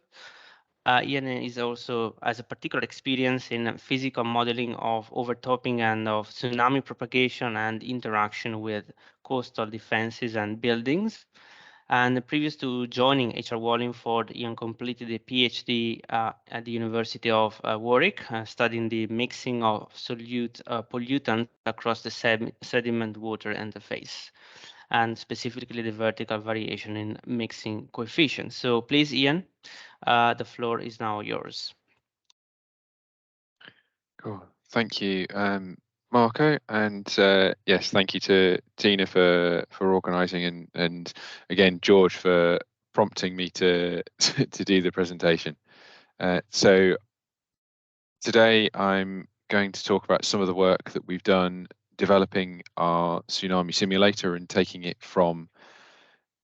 Ian is also has a particular experience in physical modeling of overtopping and of tsunami propagation and interaction with coastal defenses and buildings. And previous to joining HR Wallingford, Ian completed a PhD at the University of Warwick, studying the mixing of solute pollutants across the sediment water interface, and specifically the vertical variation in mixing coefficients. So please, Ian, the floor is now yours. Cool. Thank you, Marco, and yes, thank you to Tina for organising, and again George for prompting me to do the presentation. So today I'm going to talk about some of the work that we've done developing our tsunami simulator and taking it from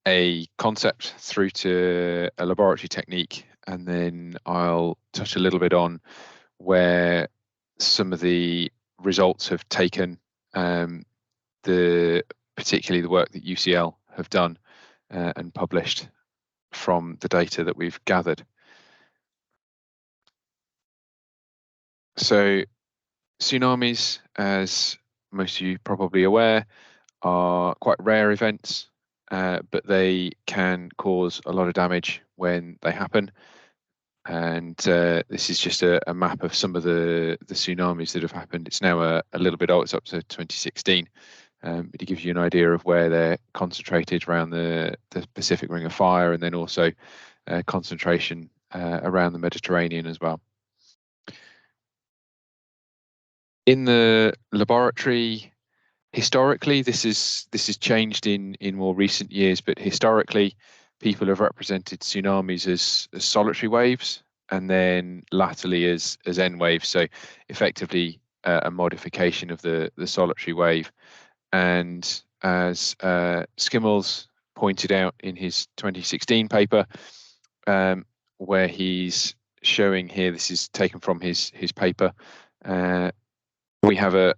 a concept through to a laboratory technique, and then I'll touch a little bit on where some of the results have taken, particularly the work that UCL have done and published from the data that we've gathered. So tsunamis, as most of you probably aware, are quite rare events, but they can cause a lot of damage when they happen. And this is just a map of some of the tsunamis that have happened. It's now a little bit old, it's up to 2016, but it gives you an idea of where they're concentrated around the Pacific Ring of Fire, and then also concentration around the Mediterranean as well. In the laboratory, historically, this is changed in more recent years, but historically, people have represented tsunamis as solitary waves, and then latterly as N waves. So effectively a modification of the solitary wave. And as Skimmels pointed out in his 2016 paper, where he's showing here, this is taken from his paper, we have a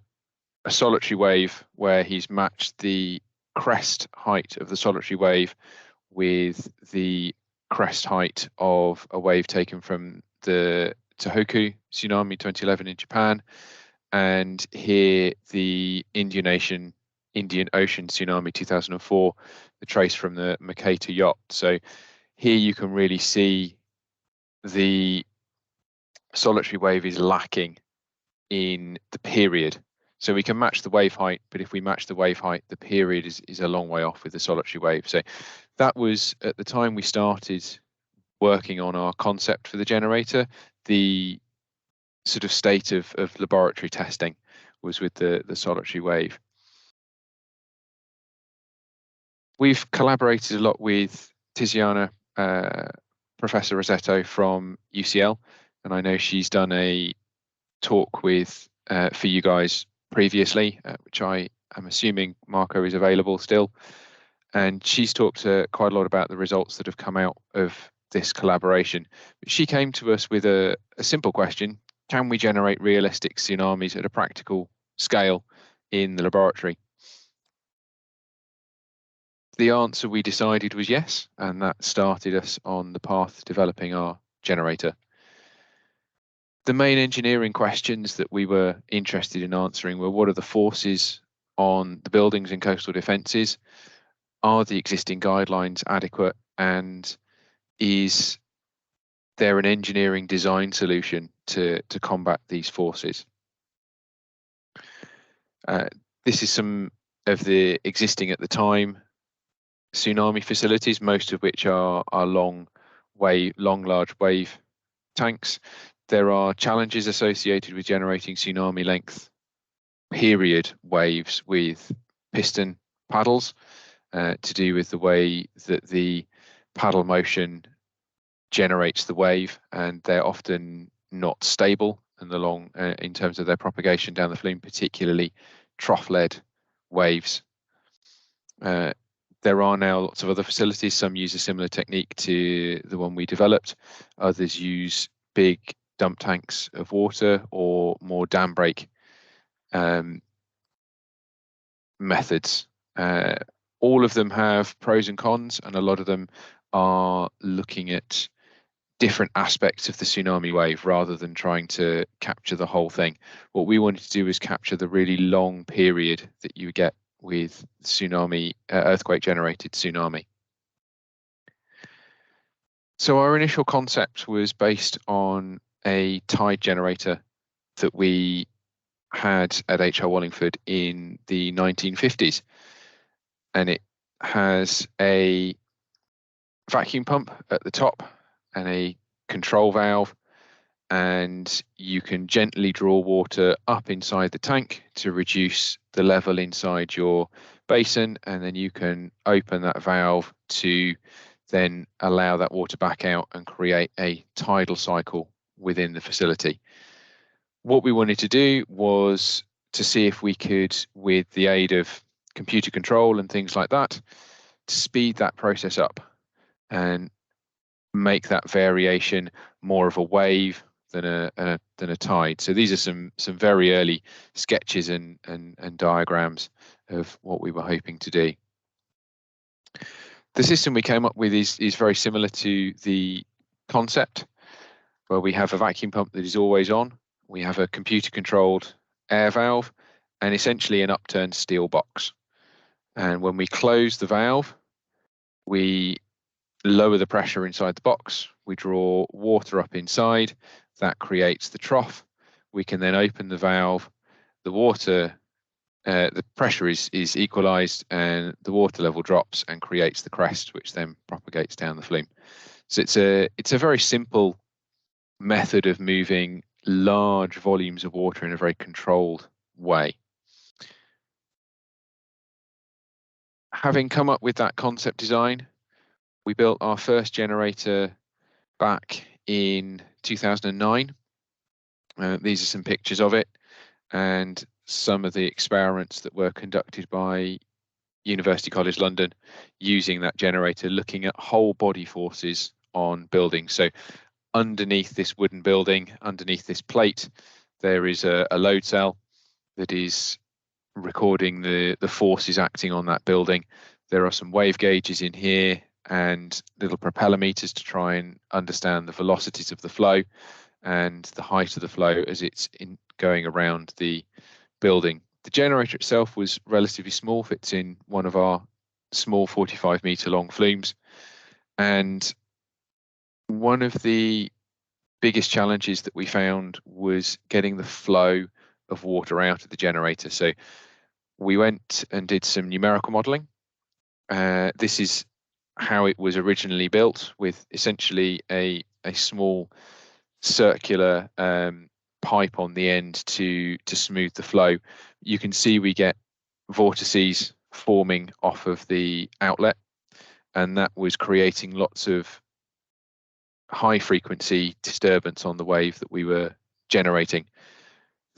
solitary wave where he's matched the crest height of the solitary wave with the crest height of a wave taken from the Tohoku tsunami 2011 in Japan, and here the Indian Ocean tsunami 2004, the trace from the Mercator yacht. So here you can really see the solitary wave is lacking in the period. So we can match the wave height, but if we match the wave height, the period is a long way off with the solitary wave. So that was, at the time we started working on our concept for the generator, the sort of state of laboratory testing was with the solitary wave. We've collaborated a lot with Tiziana, Professor Rosetto from UCL, and I know she's done a talk with for you guys previously, which I am assuming Marco is available still. And she's talked quite a lot about the results that have come out of this collaboration. But she came to us with a simple question: can we generate realistic tsunamis at a practical scale in the laboratory? The answer we decided was yes, and that started us on the path to developing our generator. The main engineering questions that we were interested in answering were: what are the forces on the buildings and coastal defences? Are the existing guidelines adequate? And is there an engineering design solution to combat these forces? This is some of the existing at the time tsunami facilities, most of which are long, large wave tanks. There are challenges associated with generating tsunami length period waves with piston paddles, to do with the way that the paddle motion generates the wave, and they're often not stable in the long in terms of their propagation down the flume, particularly trough-led waves. There are now lots of other facilities. Some use a similar technique to the one we developed. Others use big dump tanks of water or more dam break methods. All of them have pros and cons, and a lot of them are looking at different aspects of the tsunami wave rather than trying to capture the whole thing. What we wanted to do is capture the really long period that you get with tsunami, earthquake generated tsunami. So our initial concept was based on a tide generator that we had at HR Wallingford in the 1950s. And it has a vacuum pump at the top and a control valve, and you can gently draw water up inside the tank to reduce the level inside your basin, and then you can open that valve to then allow that water back out and create a tidal cycle within the facility. What we wanted to do was to see if we could, with the aid of computer control and things like that, to speed that process up and make that variation more of a wave than a tide. So these are some very early sketches and diagrams of what we were hoping to do. The system we came up with is very similar to the concept, where we have a vacuum pump that is always on. We have a computer controlled air valve and essentially an upturned steel box. And when we close the valve, we lower the pressure inside the box. We draw water up inside. That creates the trough. We can then open the valve. The water, the pressure is equalized, and the water level drops and creates the crest, which then propagates down the flume. So it's a very simple method of moving large volumes of water in a very controlled way. Having come up with that concept design, we built our first generator back in 2009. These are some pictures of it and some of the experiments that were conducted by University College London using that generator, looking at whole body forces on buildings. So underneath this wooden building, underneath this plate, there is a load cell that is recording the forces acting on that building. There are some wave gauges in here and little propeller meters to try and understand the velocities of the flow and the height of the flow as it's going around the building. The generator itself was relatively small, fits in one of our small 45-meter long flumes. And one of the biggest challenges that we found was getting the flow of water out of the generator. So we went and did some numerical modeling. This is how it was originally built, with essentially a small circular pipe on the end to smooth the flow. You can see we get vortices forming off of the outlet, and that was creating lots of high frequency disturbance on the wave that we were generating.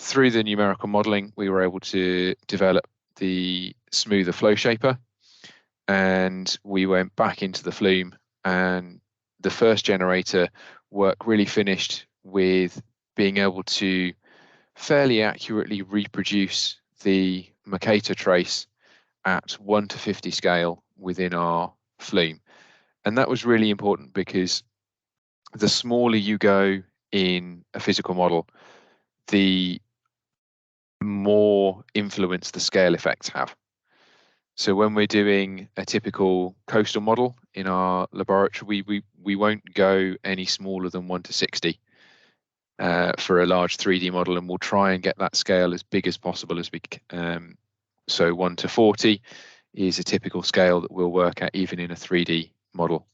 Through the numerical modeling, we were able to develop the smoother flow shaper, and we went back into the flume, and the first generator work really finished with being able to fairly accurately reproduce the Mercator trace at 1:50 scale within our flume. And that was really important because the smaller you go in a physical model, the more influence the scale effects have. So when we're doing a typical coastal model in our laboratory, we won't go any smaller than 1:60 for a large 3D model, and we'll try and get that scale as big as possible as we can. So 1:40 is a typical scale that we'll work at even in a 3D model.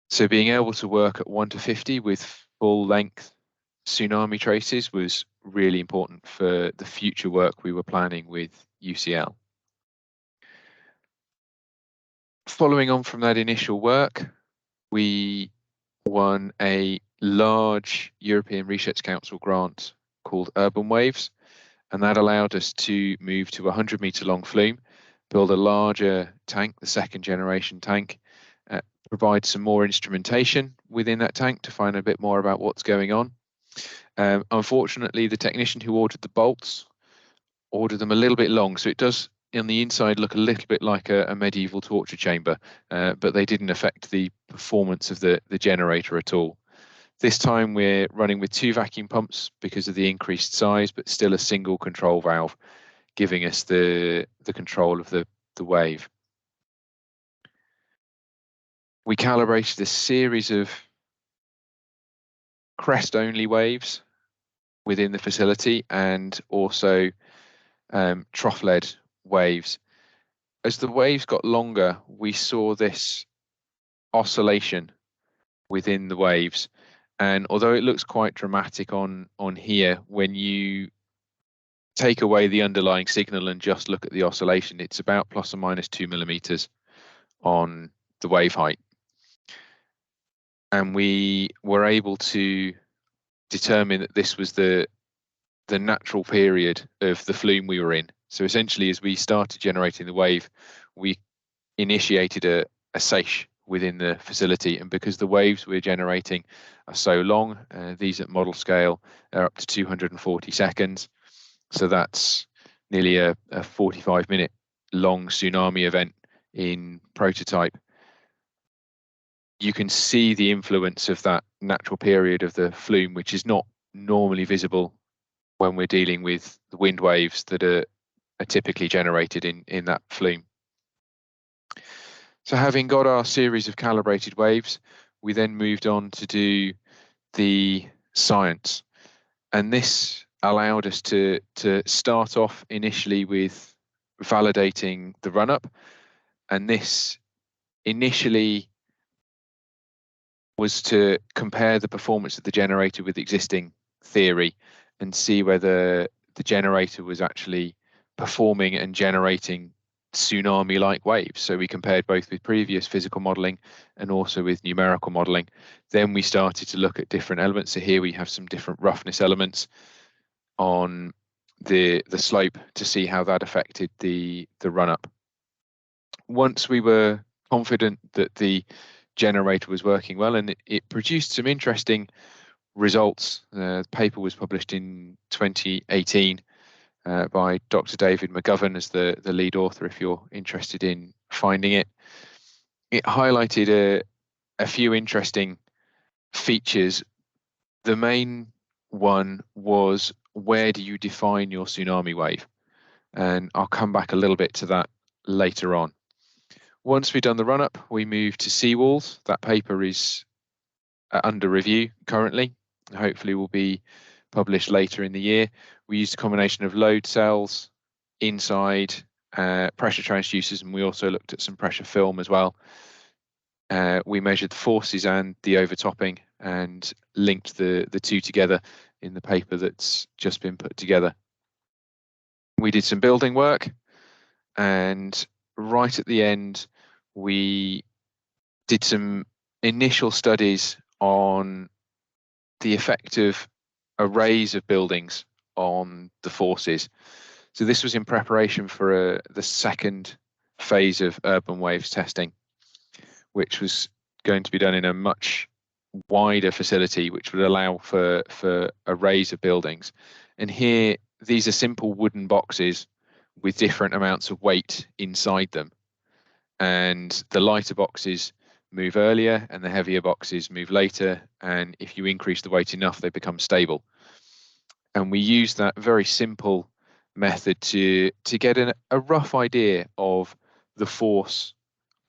So being able to work at 1:50 with full length tsunami traces was really important for the future work we were planning with UCL. Following on from that initial work, we won a large European Research Council grant called Urban Waves, and that allowed us to move to a 100-meter long flume, build a larger tank, the second generation tank, provide some more instrumentation within that tank to find a bit more about what's going on. Unfortunately, the technician who ordered the bolts ordered them a little bit long, so it does on the inside look a little bit like a medieval torture chamber, but they didn't affect the performance of the generator at all. This time we're running with 2 vacuum pumps because of the increased size, but still a single control valve, giving us the control of the wave. We calibrated a series of crest-only waves within the facility and also trough-led waves. As the waves got longer, we saw this oscillation within the waves, and although it looks quite dramatic on here, when you take away the underlying signal and just look at the oscillation, it's about plus or minus 2 millimeters on the wave height. And we were able to determine that this was the natural period of the flume we were in. So essentially, as we started generating the wave, we initiated a seiche within the facility, and because the waves we're generating are so long, these at model scale are up to 240 seconds. So that's nearly a 45-minute long tsunami event in prototype. You can see the influence of that natural period of the flume, which is not normally visible when we're dealing with the wind waves that are typically generated in that flume. So having got our series of calibrated waves, we then moved on to do the science. And this allowed us to start off initially with validating the run-up. And this initially was to compare the performance of the generator with existing theory and see whether the generator was actually performing and generating tsunami-like waves. So we compared both with previous physical modeling and also with numerical modeling. Then we started to look at different elements. So here we have some different roughness elements on the slope to see how that affected the run-up. Once we were confident that the generator was working well, and it produced some interesting results. The paper was published in 2018 by Dr. David McGovern as the lead author, if you're interested in finding it. It highlighted a few interesting features. The main one was, where do you define your tsunami wave? And I'll come back a little bit to that later on. Once we've done the run-up, we moved to seawalls. That paper is under review currently. Hopefully will be published later in the year. We used a combination of load cells, inside pressure transducers, and we also looked at some pressure film as well. We measured the forces and the overtopping and linked the two together in the paper that's just been put together. We did some building work, and right at the end, we did some initial studies on the effect of arrays of buildings on the forces. So this was in preparation for the second phase of urban waves testing, which was going to be done in a much wider facility, which would allow for arrays of buildings. And here, these are simple wooden boxes with different amounts of weight inside them. and the lighter boxes move earlier and the heavier boxes move later, and if you increase the weight enough, they become stable. And we use that very simple method to get a rough idea of the force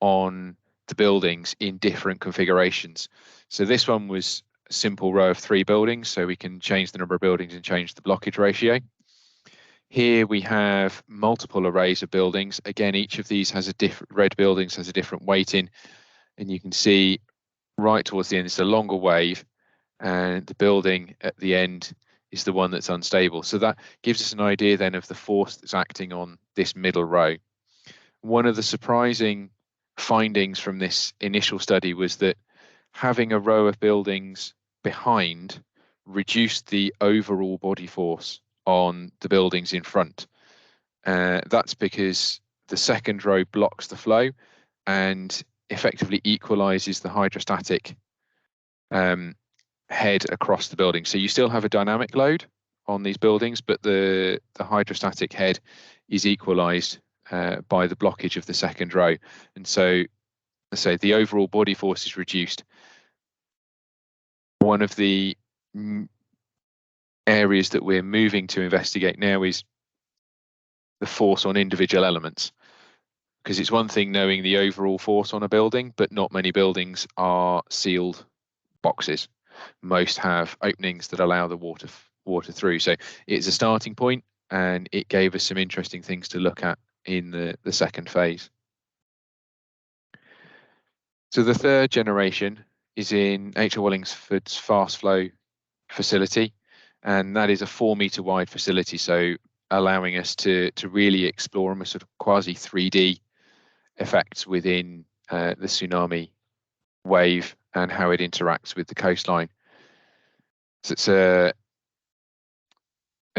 on the buildings in different configurations. So this one was a simple row of 3 buildings, so we can change the number of buildings and change the blockage ratio. Here we have multiple arrays of buildings. Again, each of these has a different, red buildings has a different weighting, and you can see right towards the end it's a longer wave, and the building at the end is the one that's unstable. So that gives us an idea then of the force that's acting on this middle row. One of the surprising findings from this initial study was that having a row of buildings behind reduced the overall body force on the buildings in front. That's because the second row blocks the flow and effectively equalizes the hydrostatic head across the building. So you still have a dynamic load on these buildings, but the hydrostatic head is equalized by the blockage of the second row. And so, let's say the overall body force is reduced. One of the areas that we're moving to investigate now is the force on individual elements, because it's one thing knowing the overall force on a building, but not many buildings are sealed boxes. Most have openings that allow the water through. So it's a starting point, and it gave us some interesting things to look at in the second phase. So the third generation is in H.R. Wallingford's fast flow facility, and that is a 4-meter wide facility, so allowing us to really explore almost sort of quasi 3D effects within the tsunami wave and how it interacts with the coastline. So it's a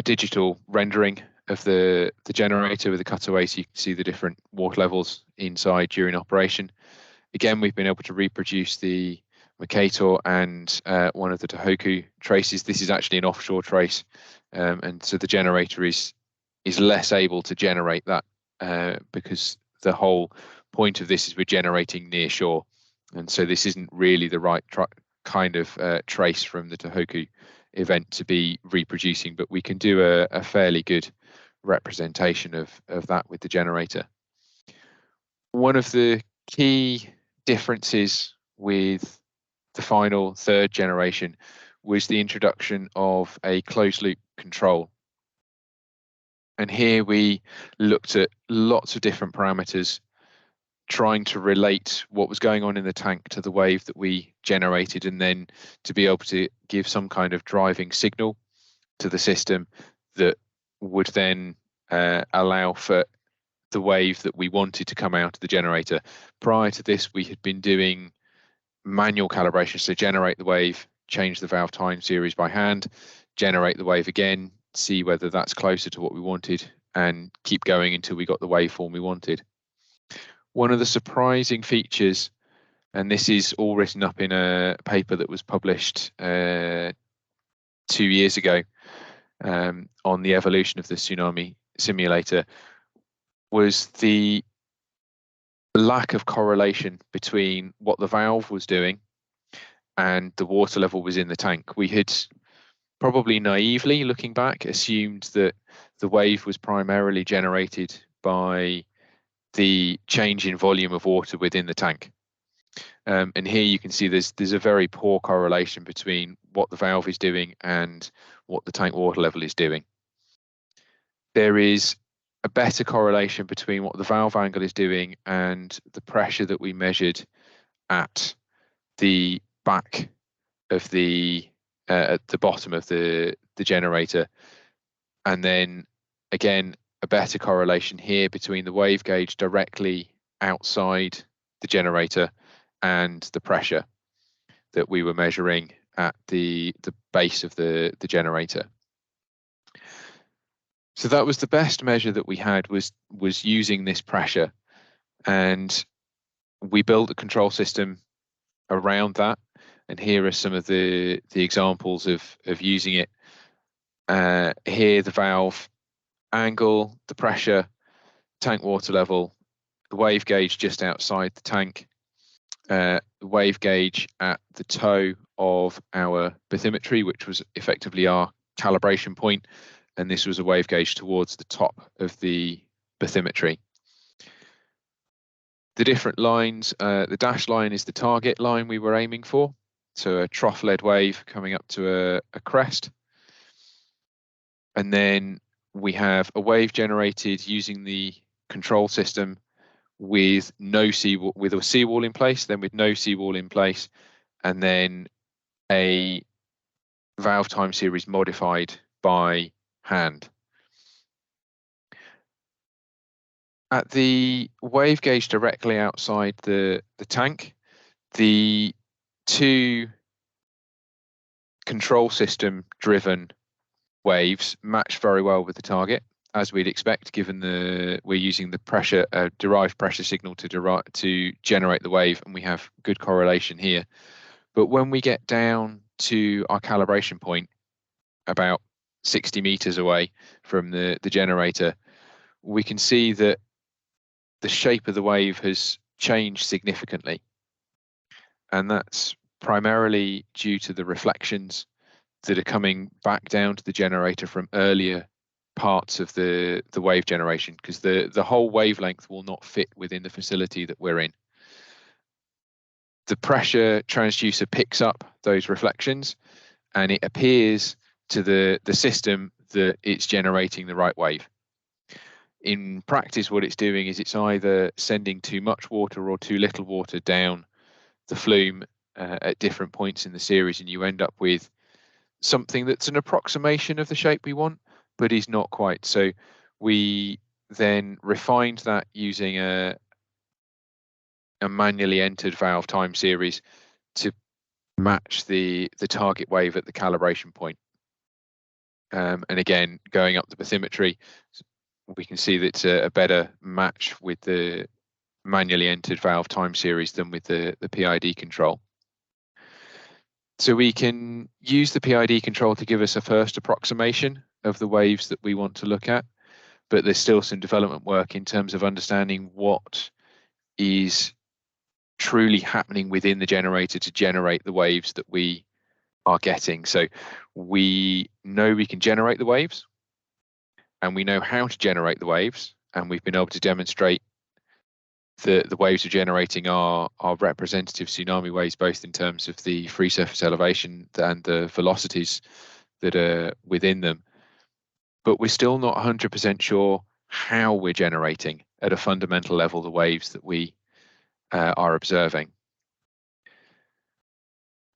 digital rendering of the generator with a cutaway, so you can see the different water levels inside during operation. Again, we've been able to reproduce the Mercator and one of the Tohoku traces. This is actually an offshore trace, and so the generator is less able to generate that because the whole point of this is we're generating near shore, and so this isn't really the right kind of trace from the Tohoku event to be reproducing, but we can do a fairly good representation of that with the generator. One of the key differences with the final third generation was the introduction of a closed loop control. And here we looked at lots of different parameters, trying to relate what was going on in the tank to the wave that we generated, and then to be able to give some kind of driving signal to the system that would then allow for the wave that we wanted to come out of the generator. Prior to this, we had been doing manual calibration, so generate the wave, change the valve time series by hand, generate the wave again, see whether that's closer to what we wanted, and keep going until we got the waveform we wanted. One of the surprising features, and this is all written up in a paper that was published 2 years ago on the evolution of the tsunami simulator, was the lack of correlation between what the valve was doing and the water level was in the tank. We had probably naively, looking back, assumed that the wave was primarily generated by the change in volume of water within the tank. And here you can see there's a very poor correlation between what the valve is doing and what the tank water level is doing. There is a better correlation between what the valve angle is doing and the pressure that we measured at the back of at the bottom of the generator. And then again, a better correlation here between the wave gauge directly outside the generator and the pressure that we were measuring at the base of the generator. So that was the best measure that we had, was using this pressure, and we built a control system around that. And here are some of the examples of using it. Here, the valve angle, the pressure, tank water level, the wave gauge just outside the tank, the wave gauge at the toe of our bathymetry, which was effectively our calibration point, and this was a wave gauge towards the top of the bathymetry. The different lines, the dashed line is the target line we were aiming for, so a trough-led wave coming up to a crest. And then we have a wave generated using the control system with no seawall, with a seawall in place, then with no seawall in place, and then a valve time series modified by hand. At the wave gauge directly outside the tank, the two control system driven waves match very well with the target, as we'd expect, given we're using the pressure derived pressure signal to generate the wave, and we have good correlation here. But when we get down to our calibration point, about 60 meters away from the generator, we can see that the shape of the wave has changed significantly, and that's primarily due to the reflections that are coming back down to the generator from earlier parts of the wave generation, because the whole wavelength will not fit within the facility that we're in. The pressure transducer picks up those reflections, and it appears to the system that it's generating the right wave. In practice, what it's doing is it's either sending too much water or too little water down the flume at different points in the series, and you end up with something that's an approximation of the shape we want, but is not quite. So we then refined that using a manually entered valve time series to match the target wave at the calibration point. And again, going up the bathymetry, we can see that it's a better match with the manually entered valve time series than with the PID control. So we can use the PID control to give us a first approximation of the waves that we want to look at, but there's still some development work in terms of understanding what is truly happening within the generator to generate the waves that we are getting. So we know we can generate the waves, and we know how to generate the waves, and we've been able to demonstrate the waves we're generating are representative tsunami waves, both in terms of the free surface elevation and the velocities that are within them. But we're still not 100% sure how we're generating at a fundamental level the waves that we are observing.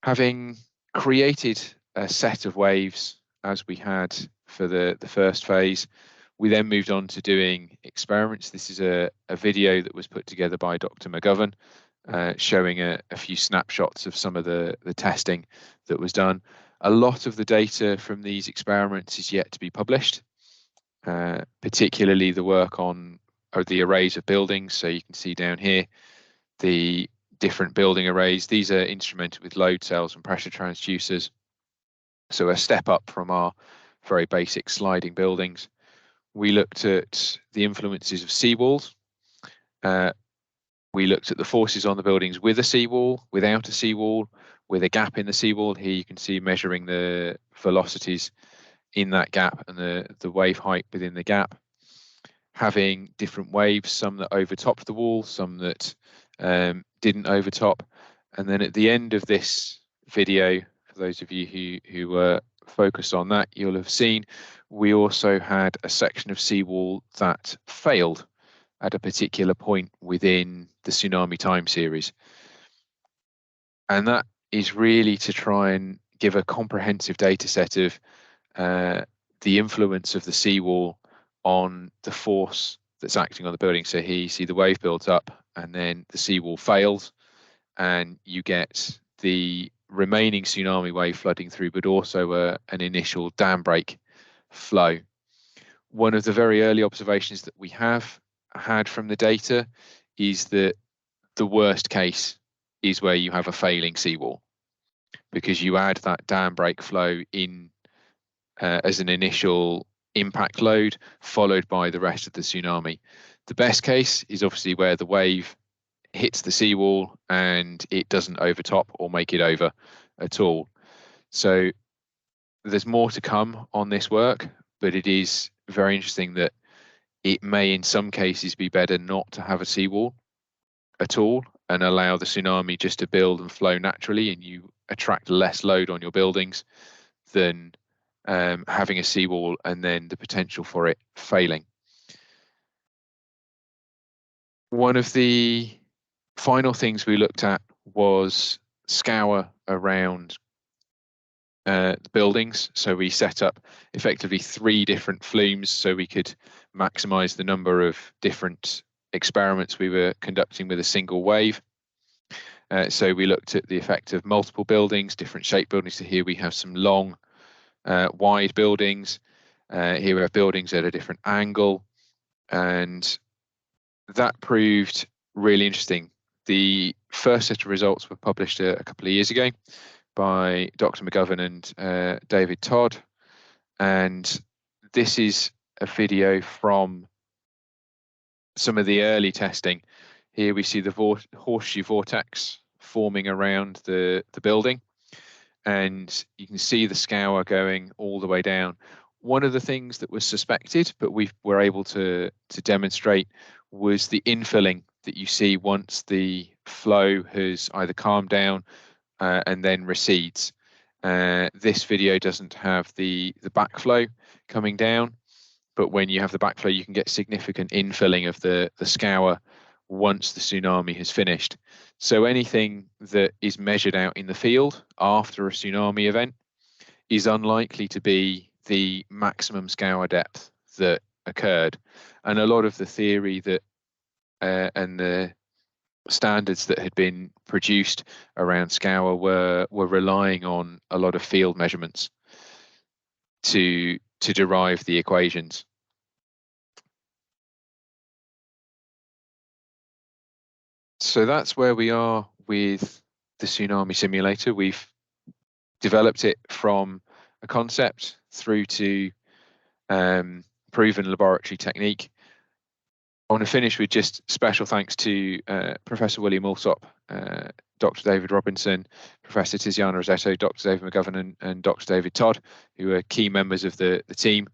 Having created a set of waves as we had for the first phase, we then moved on to doing experiments. This is a video that was put together by Dr. McGovern, showing a few snapshots of some of the testing that was done. A lot of the data from these experiments is yet to be published, particularly the work on the arrays of buildings. So you can see down here the different building arrays. These are instrumented with load cells and pressure transducers. So a step up from our very basic sliding buildings. We looked at the influences of seawalls. We looked at the forces on the buildings with a seawall, without a seawall, with a gap in the seawall. Here you can see measuring the velocities in that gap and the wave height within the gap. Having different waves, some that overtopped the wall, some that didn't overtop. And then at the end of this video, for those of you who were focused on that, you'll have seen we also had a section of seawall that failed at a particular point within the tsunami time series. And that is really to try and give a comprehensive data set of the influence of the seawall on the force that's acting on the building. So here you see the wave builds up and then the seawall fails, and you get the remaining tsunami wave flooding through, but also an initial dam break flow. One of the very early observations that we have had from the data is that the worst case is where you have a failing seawall, because you add that dam break flow in as an initial impact load, followed by the rest of the tsunami. The best case is obviously where the wave hits the seawall and it doesn't overtop or make it over at all. So there's more to come on this work, but it is very interesting that it may in some cases be better not to have a seawall at all and allow the tsunami just to build and flow naturally, and you attract less load on your buildings than having a seawall and then the potential for it failing. One of the final things we looked at was scour around the buildings. So we set up effectively 3 different flumes so we could maximize the number of different experiments we were conducting with a single wave. So we looked at the effect of multiple buildings, different shaped buildings. So here we have some long, wide buildings. Here we have buildings at a different angle, and that proved really interesting. The first set of results were published a couple of years ago by Dr. McGovern and David Todd, and this is a video from some of the early testing. Here we see the horseshoe vortex forming around the building, and you can see the scour going all the way down. One of the things that was suspected, but we were able to demonstrate, was the infilling that you see once the flow has either calmed down and then recedes. This video doesn't have the backflow coming down, but when you have the backflow, you can get significant infilling of the scour once the tsunami has finished. So anything that is measured out in the field after a tsunami event is unlikely to be the maximum scour depth that occurred. And a lot of the theory that and the standards that had been produced around scour were relying on a lot of field measurements to derive the equations. So that's where we are with the tsunami simulator. We've developed it from a concept through to proven laboratory technique. I want to finish with just special thanks to Professor William Alsop, Dr. David Robinson, Professor Tiziana Rosetto, Dr. David McGovern, and Dr. David Todd, who are key members of the team.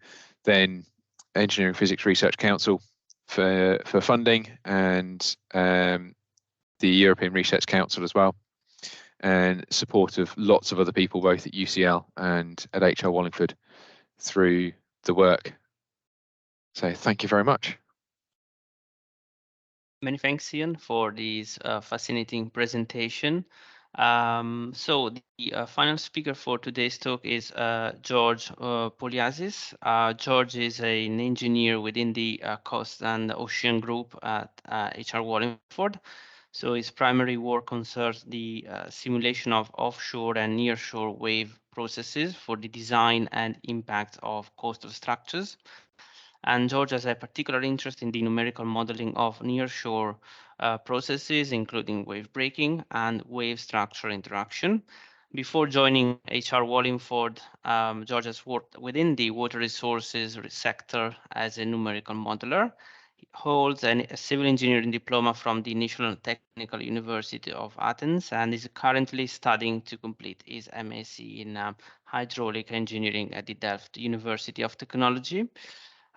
Then Engineering Physics Research Council for funding, and the European Research Council as well, and support of lots of other people, both at UCL and at HR Wallingford, through the work. So thank you very much. Many thanks, Ian, for this fascinating presentation. So the final speaker for today's talk is George Pouliasis. George is an engineer within the Coast and Ocean Group at HR Wallingford. So his primary work concerns the simulation of offshore and nearshore wave processes for the design and impact of coastal structures. And George has a particular interest in the numerical modeling of nearshore processes, including wave breaking and wave structure interaction. Before joining HR Wallingford, George has worked within the water resources sector as a numerical modeler. He holds a civil engineering diploma from the National Technical University of Athens and is currently studying to complete his MSc in hydraulic engineering at the Delft University of Technology.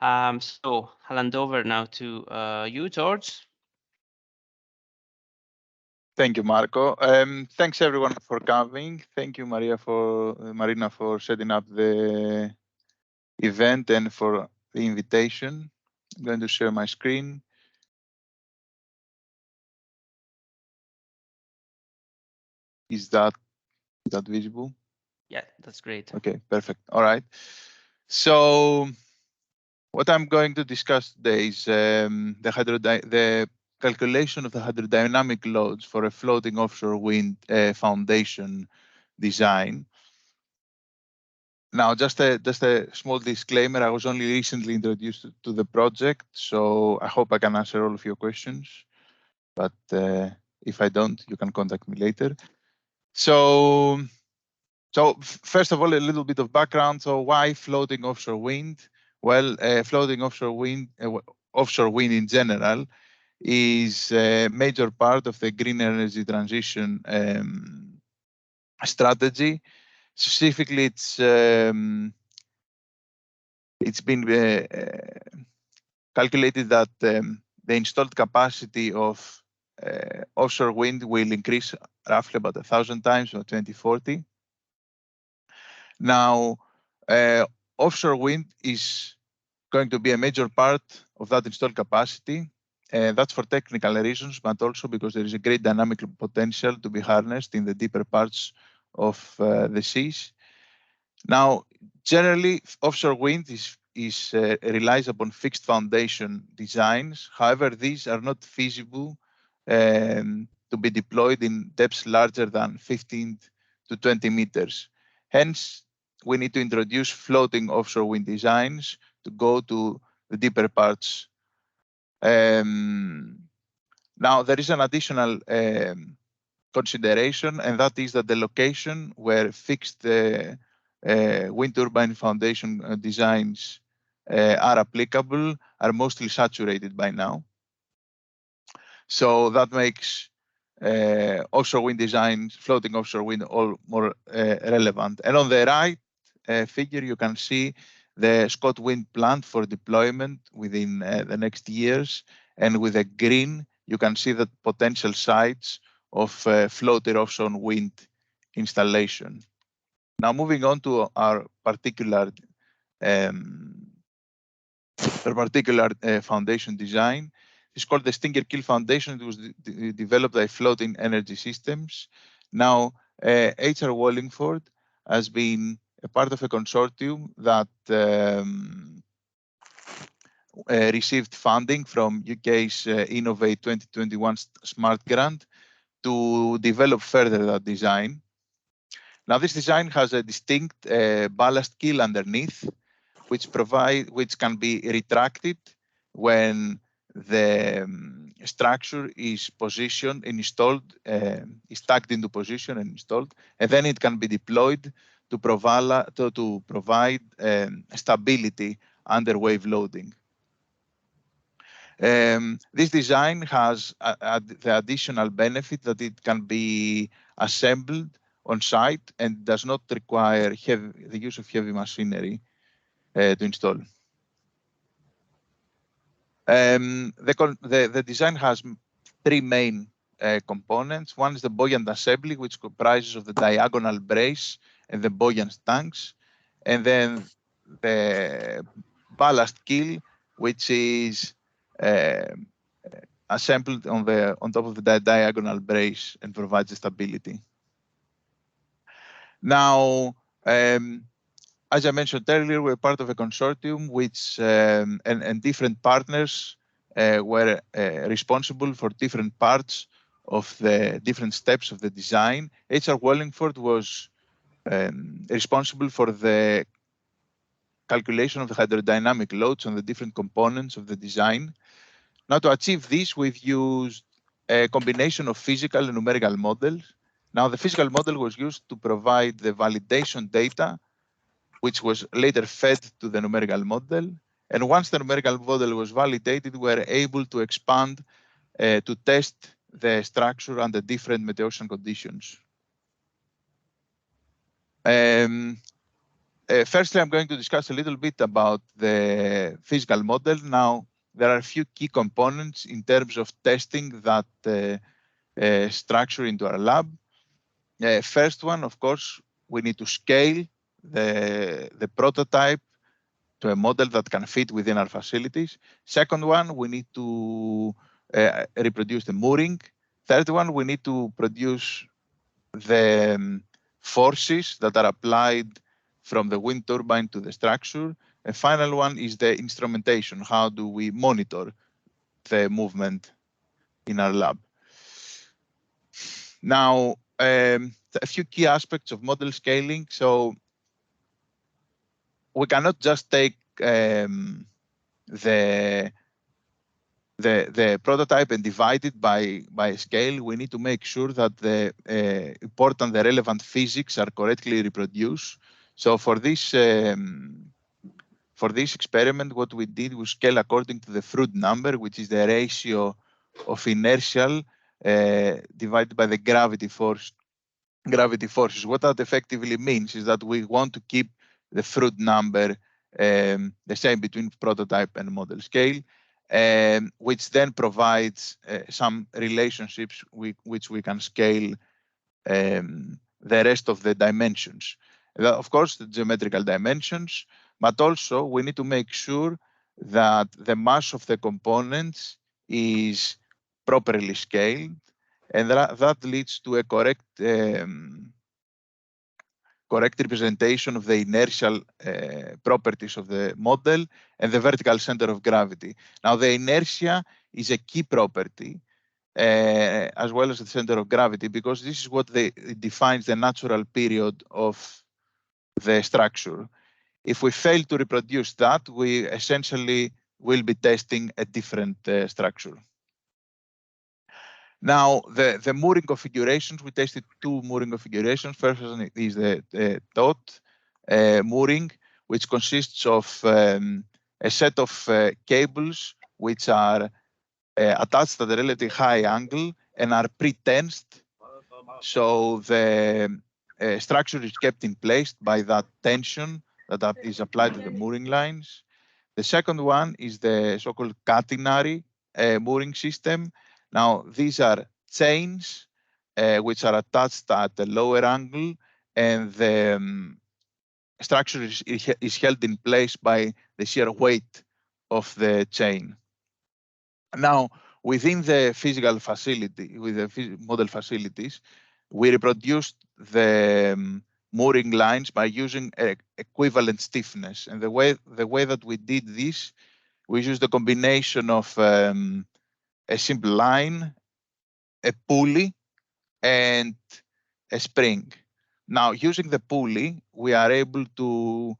So I'll hand over now to you, George. Thank you, Marco. Thanks everyone for coming. Thank you, Marina, for setting up the event and for the invitation. I'm going to share my screen. Is that visible? Yeah, that's great. Okay, perfect. All right. So what I'm going to discuss today is the calculation of the hydrodynamic loads for a floating offshore wind foundation design. Now, just a small disclaimer, I was only recently introduced to the project, so I hope I can answer all of your questions. But if I don't, you can contact me later. So first of all, a little bit of background. So why floating offshore wind? Well, floating offshore wind, offshore wind in general is a major part of the green energy transition strategy. Specifically, it's been calculated that the installed capacity of offshore wind will increase roughly about 1,000 times by 2040. Now, offshore wind is going to be a major part of that installed capacity. That's for technical reasons, but also because there is a great dynamic potential to be harnessed in the deeper parts of the seas. Now, generally, offshore wind relies upon fixed foundation designs. However, these are not feasible to be deployed in depths larger than 15 to 20 meters. Hence, we need to introduce floating offshore wind designs to go to the deeper parts. Now, there is an additional consideration, and that is that the location where fixed wind turbine foundation designs are applicable are mostly saturated by now. So that makes offshore wind designs, floating offshore wind, all more relevant. And on the right figure, you can see the Scott wind plant for deployment within the next years. And with the green, you can see the potential sites of floater offshore wind installation. Now, moving on to our particular foundation design. It's called the Stinger Kill Foundation. It was developed by Floating Energy Systems. Now, HR Wallingford has been a part of a consortium that received funding from UK's Innovate 2021 Smart Grant to develop further that design. Now, this design has a distinct ballast keel underneath, which can be retracted when the structure is positioned and installed, is tucked into position and installed, and then it can be deployed to provide stability under wave loading. This design has the additional benefit that it can be assembled on site and does not require the use of heavy machinery to install. The design has three main components. One is the buoyant assembly, which comprises of the diagonal brace and the buoyant tanks, and then the ballast keel, which is assembled on top of the diagonal brace and provides the stability. Now, as I mentioned earlier, we're part of a consortium which and different partners were responsible for different parts of the different steps of the design. HR Wallingford was responsible for the calculation of the hydrodynamic loads on the different components of the design. Now, to achieve this, we've used a combination of physical and numerical models. Now, the physical model was used to provide the validation data, which was later fed to the numerical model. And once the numerical model was validated, we were able to expand to test the structure under different meteorological conditions. Firstly, I'm going to discuss a little bit about the physical model. Now, there are a few key components in terms of testing that structure into our lab. First one, of course, we need to scale the prototype to a model that can fit within our facilities. Second one, we need to reproduce the mooring. Third one, we need to produce the forces that are applied from the wind turbine to the structure. And final one is the instrumentation. How do we monitor the movement in our lab? Now, a few key aspects of model scaling. So we cannot just take the prototype and divide it by a scale. We need to make sure that the relevant physics are correctly reproduced. So for this for this experiment, what we did was scale according to the Froude number, which is the ratio of inertial divided by the gravity forces. What that effectively means is that we want to keep the Froude number the same between prototype and model scale, which then provides some relationships which we can scale the rest of the dimensions. Of course, the geometrical dimensions, but also we need to make sure that the mass of the components is properly scaled, and that leads to a correct representation of the inertial properties of the model and the vertical center of gravity. Now, the inertia is a key property as well as the center of gravity, because this is what defines the natural period of the structure. If we fail to reproduce that, we essentially will be testing a different structure. Now, the mooring configurations, we tested two mooring configurations. First one is the dot mooring, which consists of a set of cables which are attached at a relatively high angle and are pre-tensed. So the structure is kept in place by that tension that is applied to the mooring lines. The second one is the so-called catenary mooring system. Now, these are chains which are attached at a lower angle, and the structure is held in place by the shear weight of the chain. Now, within the physical facility, with the model facilities, we reproduced the mooring lines by using equivalent stiffness. And the way that we did this, we used a combination of a simple line, a pulley, and a spring. Now, using the pulley, we are able to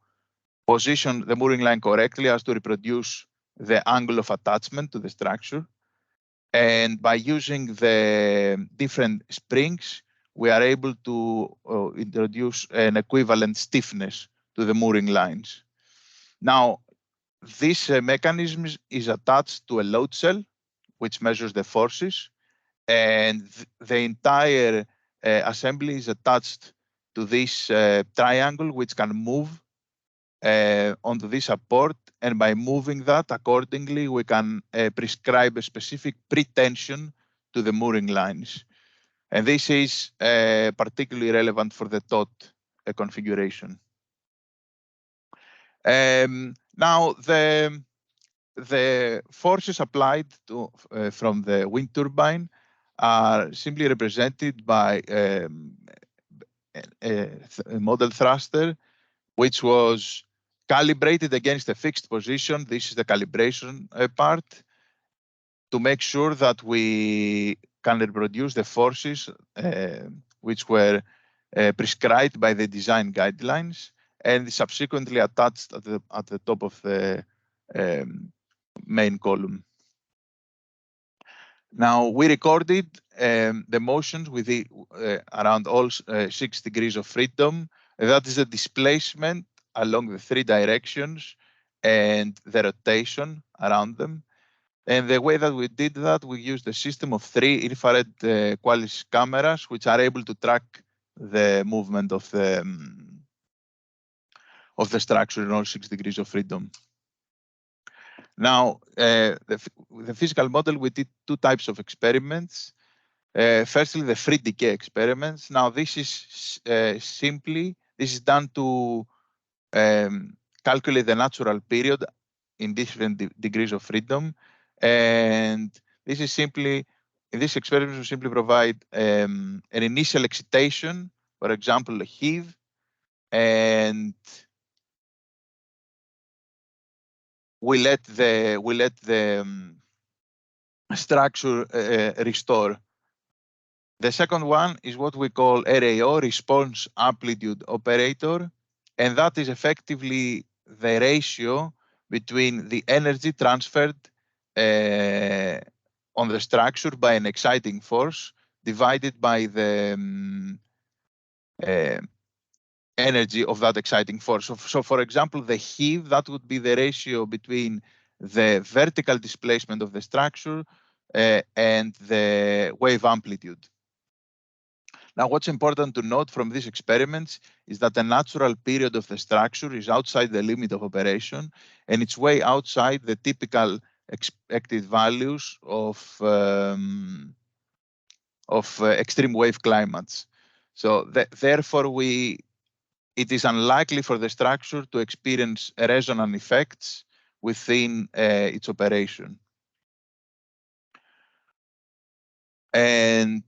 position the mooring line correctly as to reproduce the angle of attachment to the structure. And by using the different springs, we are able to introduce an equivalent stiffness to the mooring lines. Now, this mechanism is attached to a load cell, which measures the forces, and the entire assembly is attached to this triangle, which can move onto this support, and by moving that accordingly, we can prescribe a specific pretension to the mooring lines. And this is particularly relevant for the TOT configuration. Now, the forces applied from the wind turbine are simply represented by a model thruster, which was calibrated against a fixed position. This is the calibration part, to make sure that we can reproduce the forces which were prescribed by the design guidelines, and subsequently attached at the top of the main column. Now, we recorded the motions with around all 6 degrees of freedom. That is the displacement along the 3 directions and the rotation around them. And the way that we did that, we used a system of 3 infrared Qualis cameras, which are able to track the movement of the structure in all 6 degrees of freedom. Now, the physical model, we did 2 types of experiments. Firstly, the free decay experiments. Now, this is this is done to calculate the natural period in different degrees of freedom. And this is simply, in this experiment, we simply provide an initial excitation, for example, a heave, and we let the structure restore. The second one is what we call RAO, response amplitude operator, and that is effectively the ratio between the energy transferred on the structure by an exciting force divided by the energy of that exciting force. So for example, the heave, that would be the ratio between the vertical displacement of the structure and the wave amplitude. Now, what's important to note from these experiments is that the natural period of the structure is outside the limit of operation, and it's way outside the typical expected values of extreme wave climates. So therefore, it is unlikely for the structure to experience resonant effects within its operation. And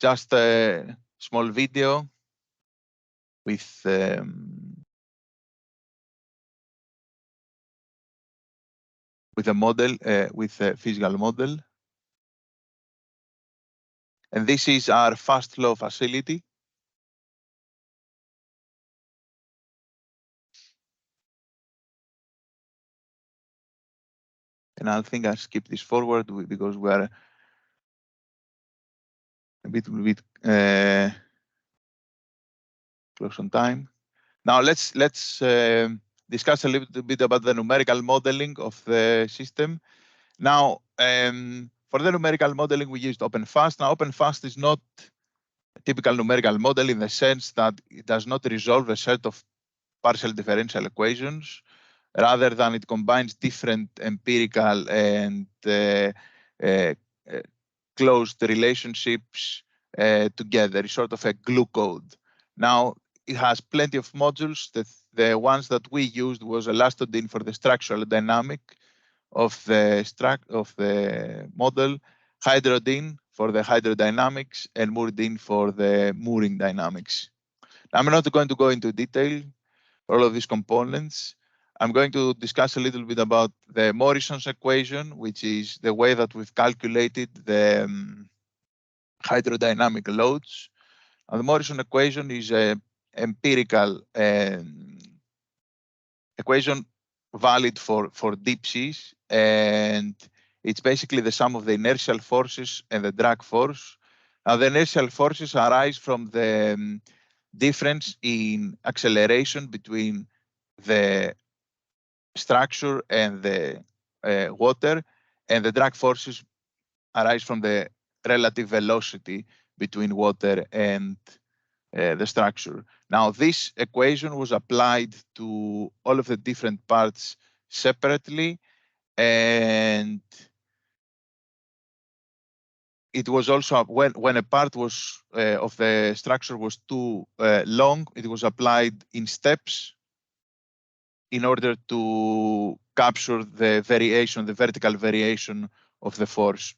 just a small video with a model, with a physical model. And this is our fast flow facility. And I think I skip this forward because we are a bit close on time. Now let's discuss a little bit about the numerical modeling of the system. Now, for the numerical modeling, we used OpenFast. Now, OpenFast is not a typical numerical model in the sense that it does not resolve a set of partial differential equations, rather than it combines different empirical and closed relationships together. It's sort of a glue code. Now, it has plenty of modules. The ones that we used was Elastodin for the structural dynamic of the model, Hydrodyn for the hydrodynamics, and Moordin for the mooring dynamics. I'm not going to go into detail for all of these components. I'm going to discuss a little bit about the Morrison's equation, which is the way that we've calculated the hydrodynamic loads. And the Morrison equation is an empirical equation valid for deep seas, and it's basically the sum of the inertial forces and the drag force. Now, the inertial forces arise from the difference in acceleration between the structure and the water, and the drag forces arise from the relative velocity between water and the structure. Now, this equation was applied to all of the different parts separately, and it was also when a part was of the structure was too long, it was applied in steps in order to capture the variation, the vertical variation of the force.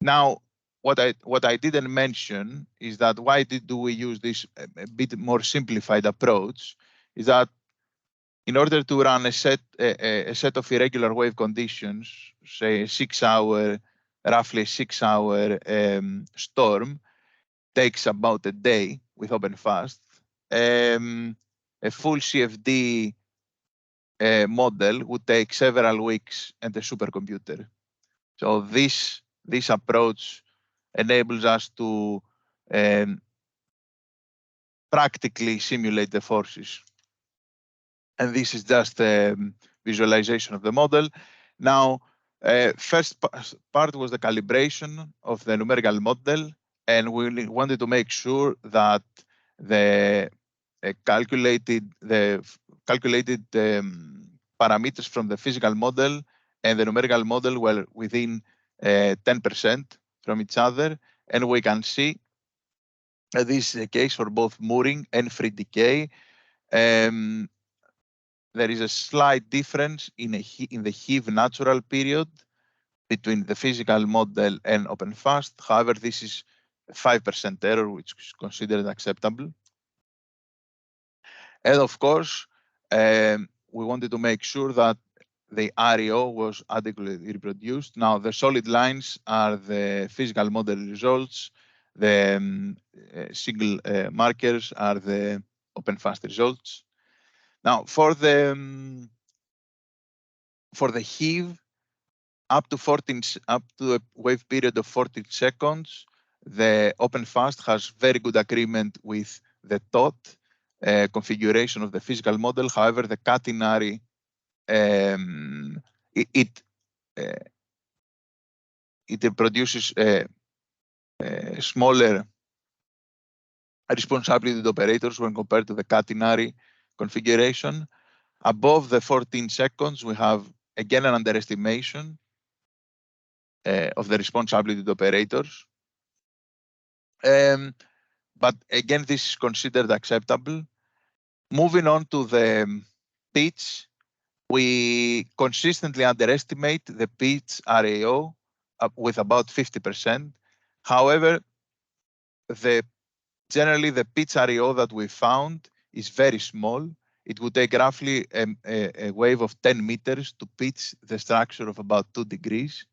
Now, what I didn't mention is that why do we use this a bit more simplified approach? Is that in order to run a set of irregular wave conditions, say roughly a 6-hour storm, takes about a day with OpenFast. A full CFD model would take several weeks and a supercomputer. So this approach enables us to practically simulate the forces. And this is just a visualization of the model. Now, first part was the calibration of the numerical model, and we wanted to make sure that the calculated parameters from the physical model and the numerical model were within 10% from each other. And we can see this is the case for both mooring and free decay. There is a slight difference in the heave natural period between the physical model and OpenFast. However, this is a 5% error, which is considered acceptable. And of course, we wanted to make sure that the REO was adequately reproduced. Now, the solid lines are the physical model results. The single markers are the OpenFast results. Now, for the heave, up to a wave period of 14 seconds, the OpenFast has very good agreement with the TOT configuration of the physical model. However, the catenary it produces smaller responsibility operators when compared to the catenary configuration. Above the 14 seconds, we have again an underestimation of the responsibility operators. But again, this is considered acceptable. Moving on to the pitch, we consistently underestimate the pitch RAO with about 50%. However, generally the pitch RAO that we found is very small. It would take roughly a wave of 10 meters to pitch the structure of about 2 degrees.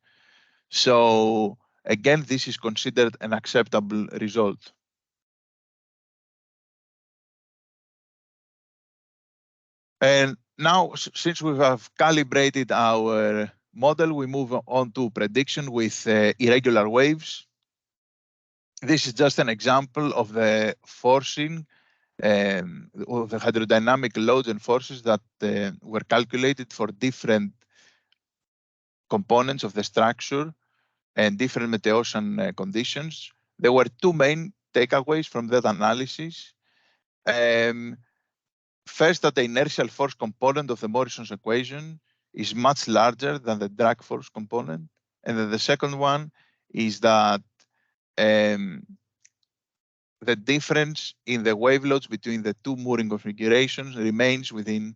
So again, this is considered an acceptable result. And now, since we have calibrated our model, we move on to prediction with irregular waves. This is just an example of the forcing of the hydrodynamic loads and forces that were calculated for different components of the structure and different meteocean conditions. There were two main takeaways from that analysis. First, that the inertial force component of the Morrison's equation is much larger than the drag force component. And then the second one is that the difference in the wave loads between the two mooring configurations remains within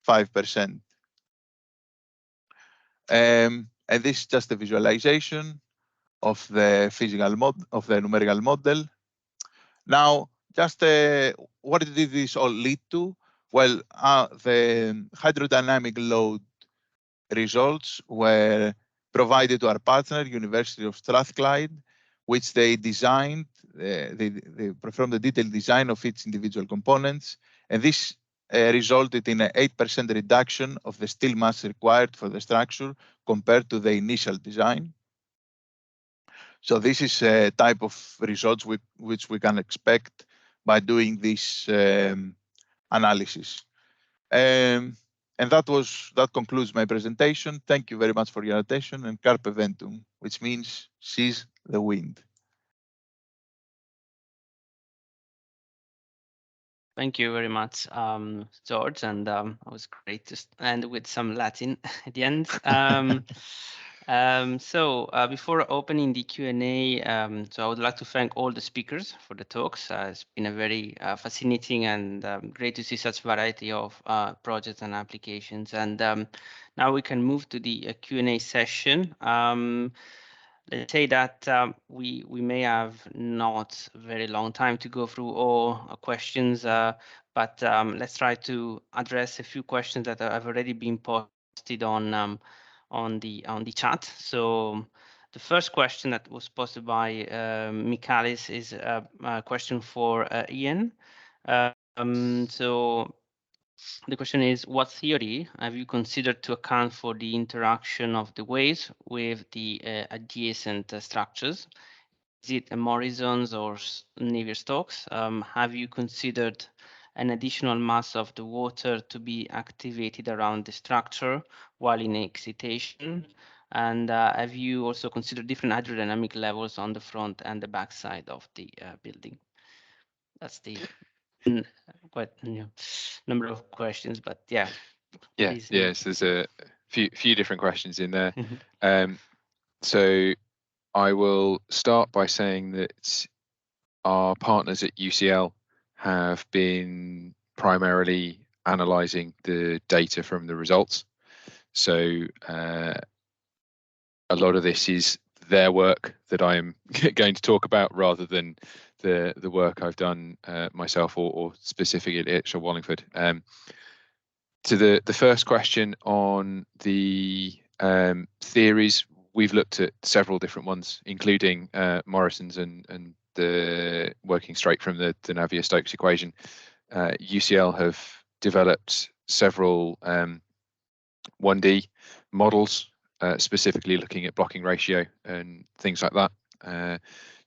5%. And this is just a visualization of the physical model, of the numerical model. Now, just what did this all lead to? Well, the hydrodynamic load results were provided to our partner, University of Strathclyde, which they designed, they performed a detailed design of its individual components, and this resulted in an 8% reduction of the steel mass required for the structure compared to the initial design. So this is a type of results which we can expect by doing this analysis. And that concludes my presentation. Thank you very much for your attention, and carpe ventum, which means seize the wind. Thank you very much, George, and it was great to end with some Latin at the end. So before opening the Q&A, so I would like to thank all the speakers for the talks. It's been a very fascinating and great to see such variety of projects and applications. And now we can move to the Q&A session. Let's say that we may have not very long time to go through all questions, but let's try to address a few questions that have already been posted on the chat. So the first question that was posted by Michalis is a question for Ian. So the question is, what theory have you considered to account for the interaction of the waves with the adjacent structures? Is it Morrison's or Navier-Stokes? Have you considered an additional mass of the water to be activated around the structure while in excitation? And have you also considered different hydrodynamic levels on the front and the back side of the building? That's the quite number of questions, but yeah. Yes, there's a few different questions in there. Mm-hmm. So I will start by saying that our partners at UCL have been primarily analysing the data from the results. So a lot of this is their work that I'm going to talk about rather than the work I've done myself or specifically at Wallingford. To the first question on the theories, we've looked at several different ones, including Morrison's and the working straight from the Navier-Stokes equation. UCL have developed several 1D models, specifically looking at blocking ratio and things like that,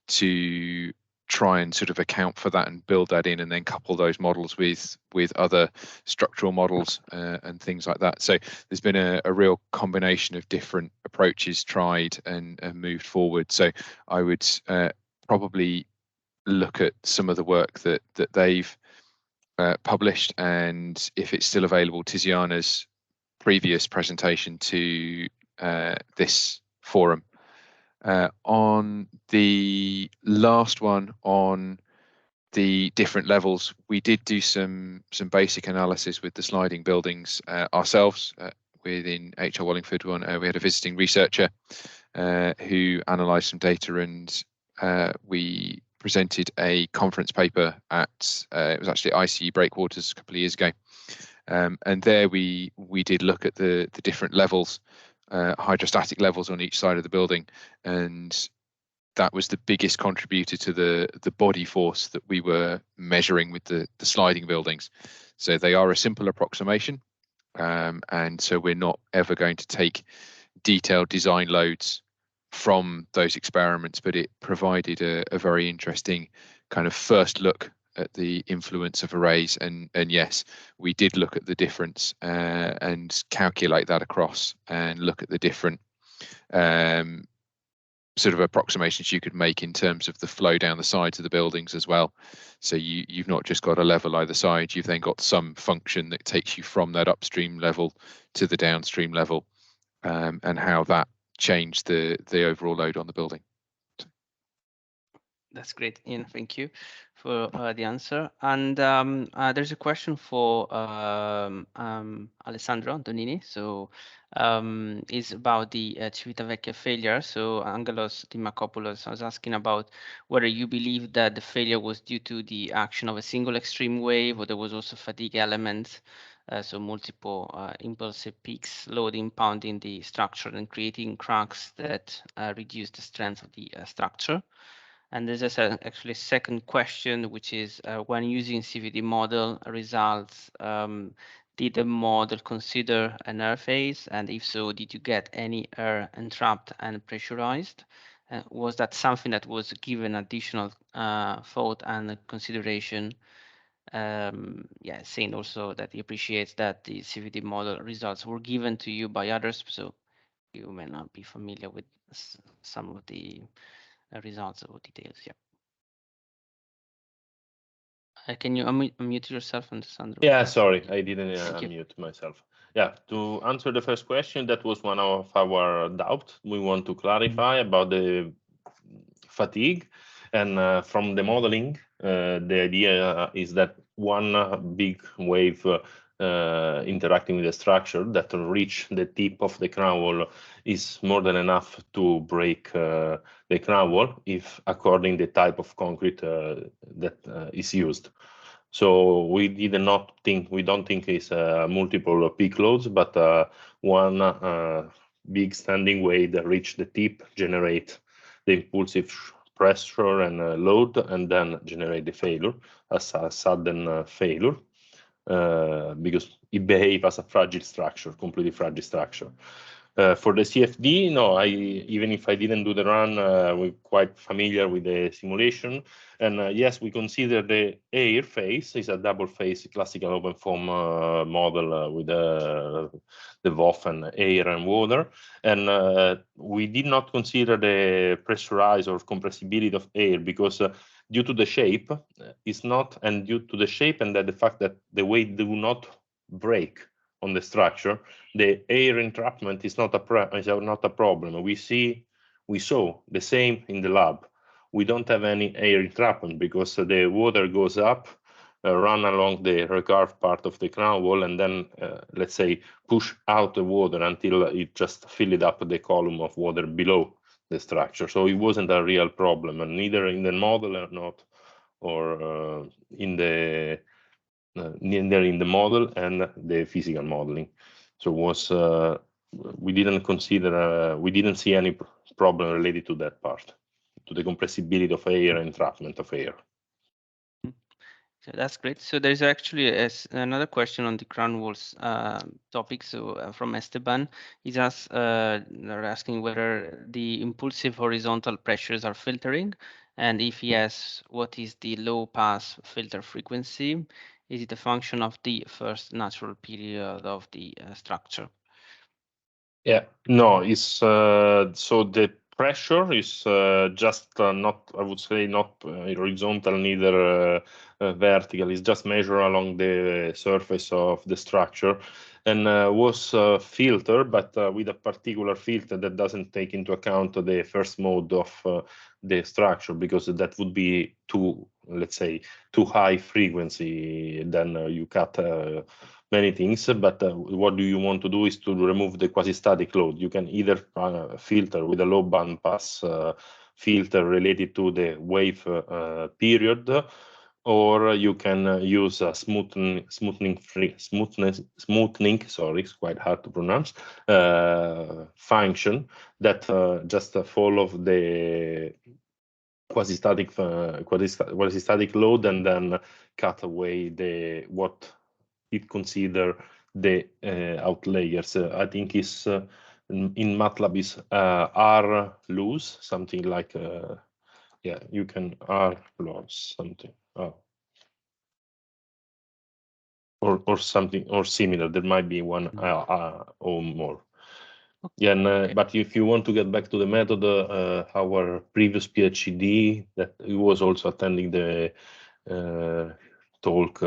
to try and sort of account for that and build that in, and then couple those models with other structural models and things like that. So there's been a real combination of different approaches tried and moved forward. So I would probably look at some of the work that they've published, and if it's still available, Tiziana's previous presentation to this forum. On the last one on the different levels, we did do some basic analysis with the sliding buildings ourselves within HR Wallingford. We had a visiting researcher who analysed some data, and we presented a conference paper at it was actually ICE Breakwaters a couple of years ago, and there we did look at the different levels, hydrostatic levels on each side of the building, and that was the biggest contributor to the body force that we were measuring with the sliding buildings. So they are a simple approximation, and so we're not ever going to take detailed design loads from those experiments, but it provided a very interesting kind of first look at the influence of arrays. And yes, we did look at the difference and calculate that across and look at the different sort of approximations you could make in terms of the flow down the sides of the buildings as well. So you've not just got a level either side, you've then got some function that takes you from that upstream level to the downstream level, and how that changed the overall load on the building. That's great, Ian. Thank you for the answer. And there's a question for Alessandro Antonini. So is about the Civitavecchia failure. So Angelos Dimakopoulos was asking about whether you believe that the failure was due to the action of a single extreme wave, or there was also fatigue elements, so multiple impulsive peaks loading, pounding the structure and creating cracks that reduce the strength of the structure. And there's actually a second question, which is when using CFD model results, did the model consider an air phase? And if so, did you get any air entrapped and pressurized? Was that something that was given additional thought and consideration? Yeah, saying also that he appreciates that the CFD model results were given to you by others, so you may not be familiar with some of the results or details. Yeah. Can you unmute yourself, Alessandro? Yeah, sorry, I didn't unmute myself. Yeah, to answer the first question, that was one of our doubts. We want to clarify about the fatigue, and from the modeling, the idea is that one big wave interacting with the structure that reach the tip of the crown wall is more than enough to break the crown wall, if according the type of concrete that is used. So we don't think it's multiple peak loads, but one big standing wave that reach the tip, generate the impulsive pressure and load, and then generate the failure as a sudden failure, because it behaves as a fragile structure, completely fragile structure. For the CFD, no, even if I didn't do the run, we're quite familiar with the simulation. And yes, we consider the air phase is a double phase classical open form model with the VOF and air and water. And we did not consider the pressurized or compressibility of air because due to the shape and due to the shape and the fact that the weight do not break on the structure, the air entrapment is not a problem. We saw the same in the lab. We don't have any air entrapment because the water goes up, run along the recurved part of the crown wall, and then let's say push out the water until it just filled up the column of water below the structure. So it wasn't a real problem, and neither in the model or in the neither in the model and the physical modeling. So we didn't see any problem related to that part, to the compressibility of air and entrapment of air. So that's great. So there's actually another question on the crown walls topic. So from Esteban, they're asking whether the impulsive horizontal pressures are filtering, And if yes, what is the low pass filter frequency? Is it a function of the first natural period of the structure? Yeah, no, it's so the pressure is just not, I would say, not horizontal, neither vertical. It's just measured along the surface of the structure, and was filtered, but with a particular filter that doesn't take into account the first mode of the structure, because that would be too, let's say, too high frequency. Then you cut many things, but what do you want to do is to remove the quasi-static load. You can either filter with a low band pass filter related to the wave period, or you can use a smoothing. Sorry, it's quite hard to pronounce. Function that just follow the quasi-static load and then cut away the what it consider the outliers. I think is in MATLAB is R lose, something like yeah, you can R loss something. Or something or similar. There might be one or more. Yeah, and, but if you want to get back to the method, our previous PhD that he was also attending the talk,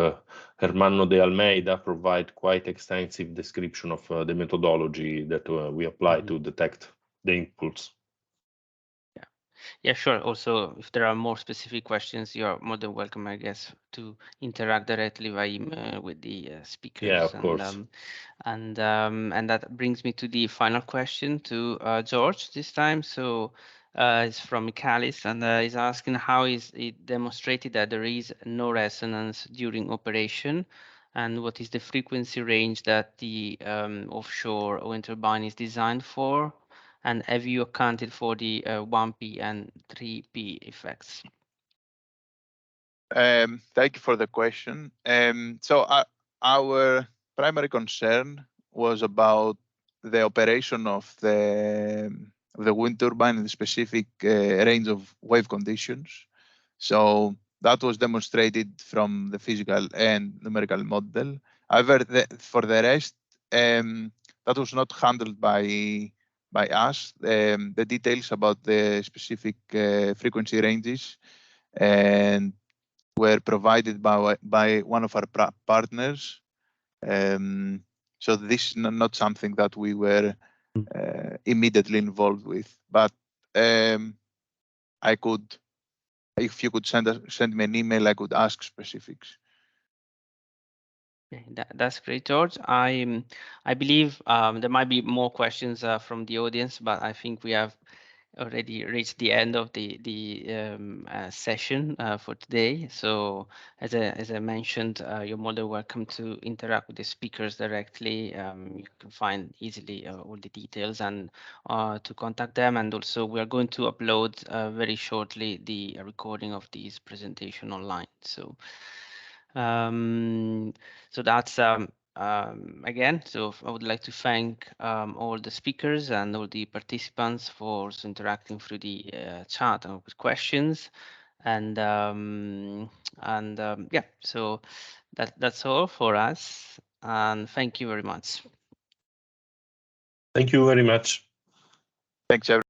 Hermano de Almeida, provide quite extensive description of the methodology that we apply to detect the inputs. Yeah, sure. Also, if there are more specific questions, you're more than welcome, I guess, to interact directly via email with the speakers. Yeah, of course. And that brings me to the final question to George this time. So it's from Michalis, and he's asking how is it demonstrated that there is no resonance during operation, and what is the frequency range that the offshore wind turbine is designed for? And have you accounted for the 1P and 3P effects? Thank you for the question. So our primary concern was about the operation of the wind turbine in the specific range of wave conditions. So that was demonstrated from the physical and numerical model. However, for the rest, that was not handled by us. The details about the specific frequency ranges and were provided by one of our partners. So this is not something that we were immediately involved with, but I could, if you could send me an email, I could ask specifics. Okay, that's great, George. I believe there might be more questions from the audience, but I think we have already reached the end of the session for today. So as I mentioned, you're more than welcome to interact with the speakers directly. You can find easily all the details and to contact them. And also we are going to upload very shortly the recording of this presentation online. So that's again, so I would like to thank all the speakers and all the participants for also interacting through the chat and with questions. And yeah, so that's all for us. And thank you very much. Thank you very much. Thanks, everyone.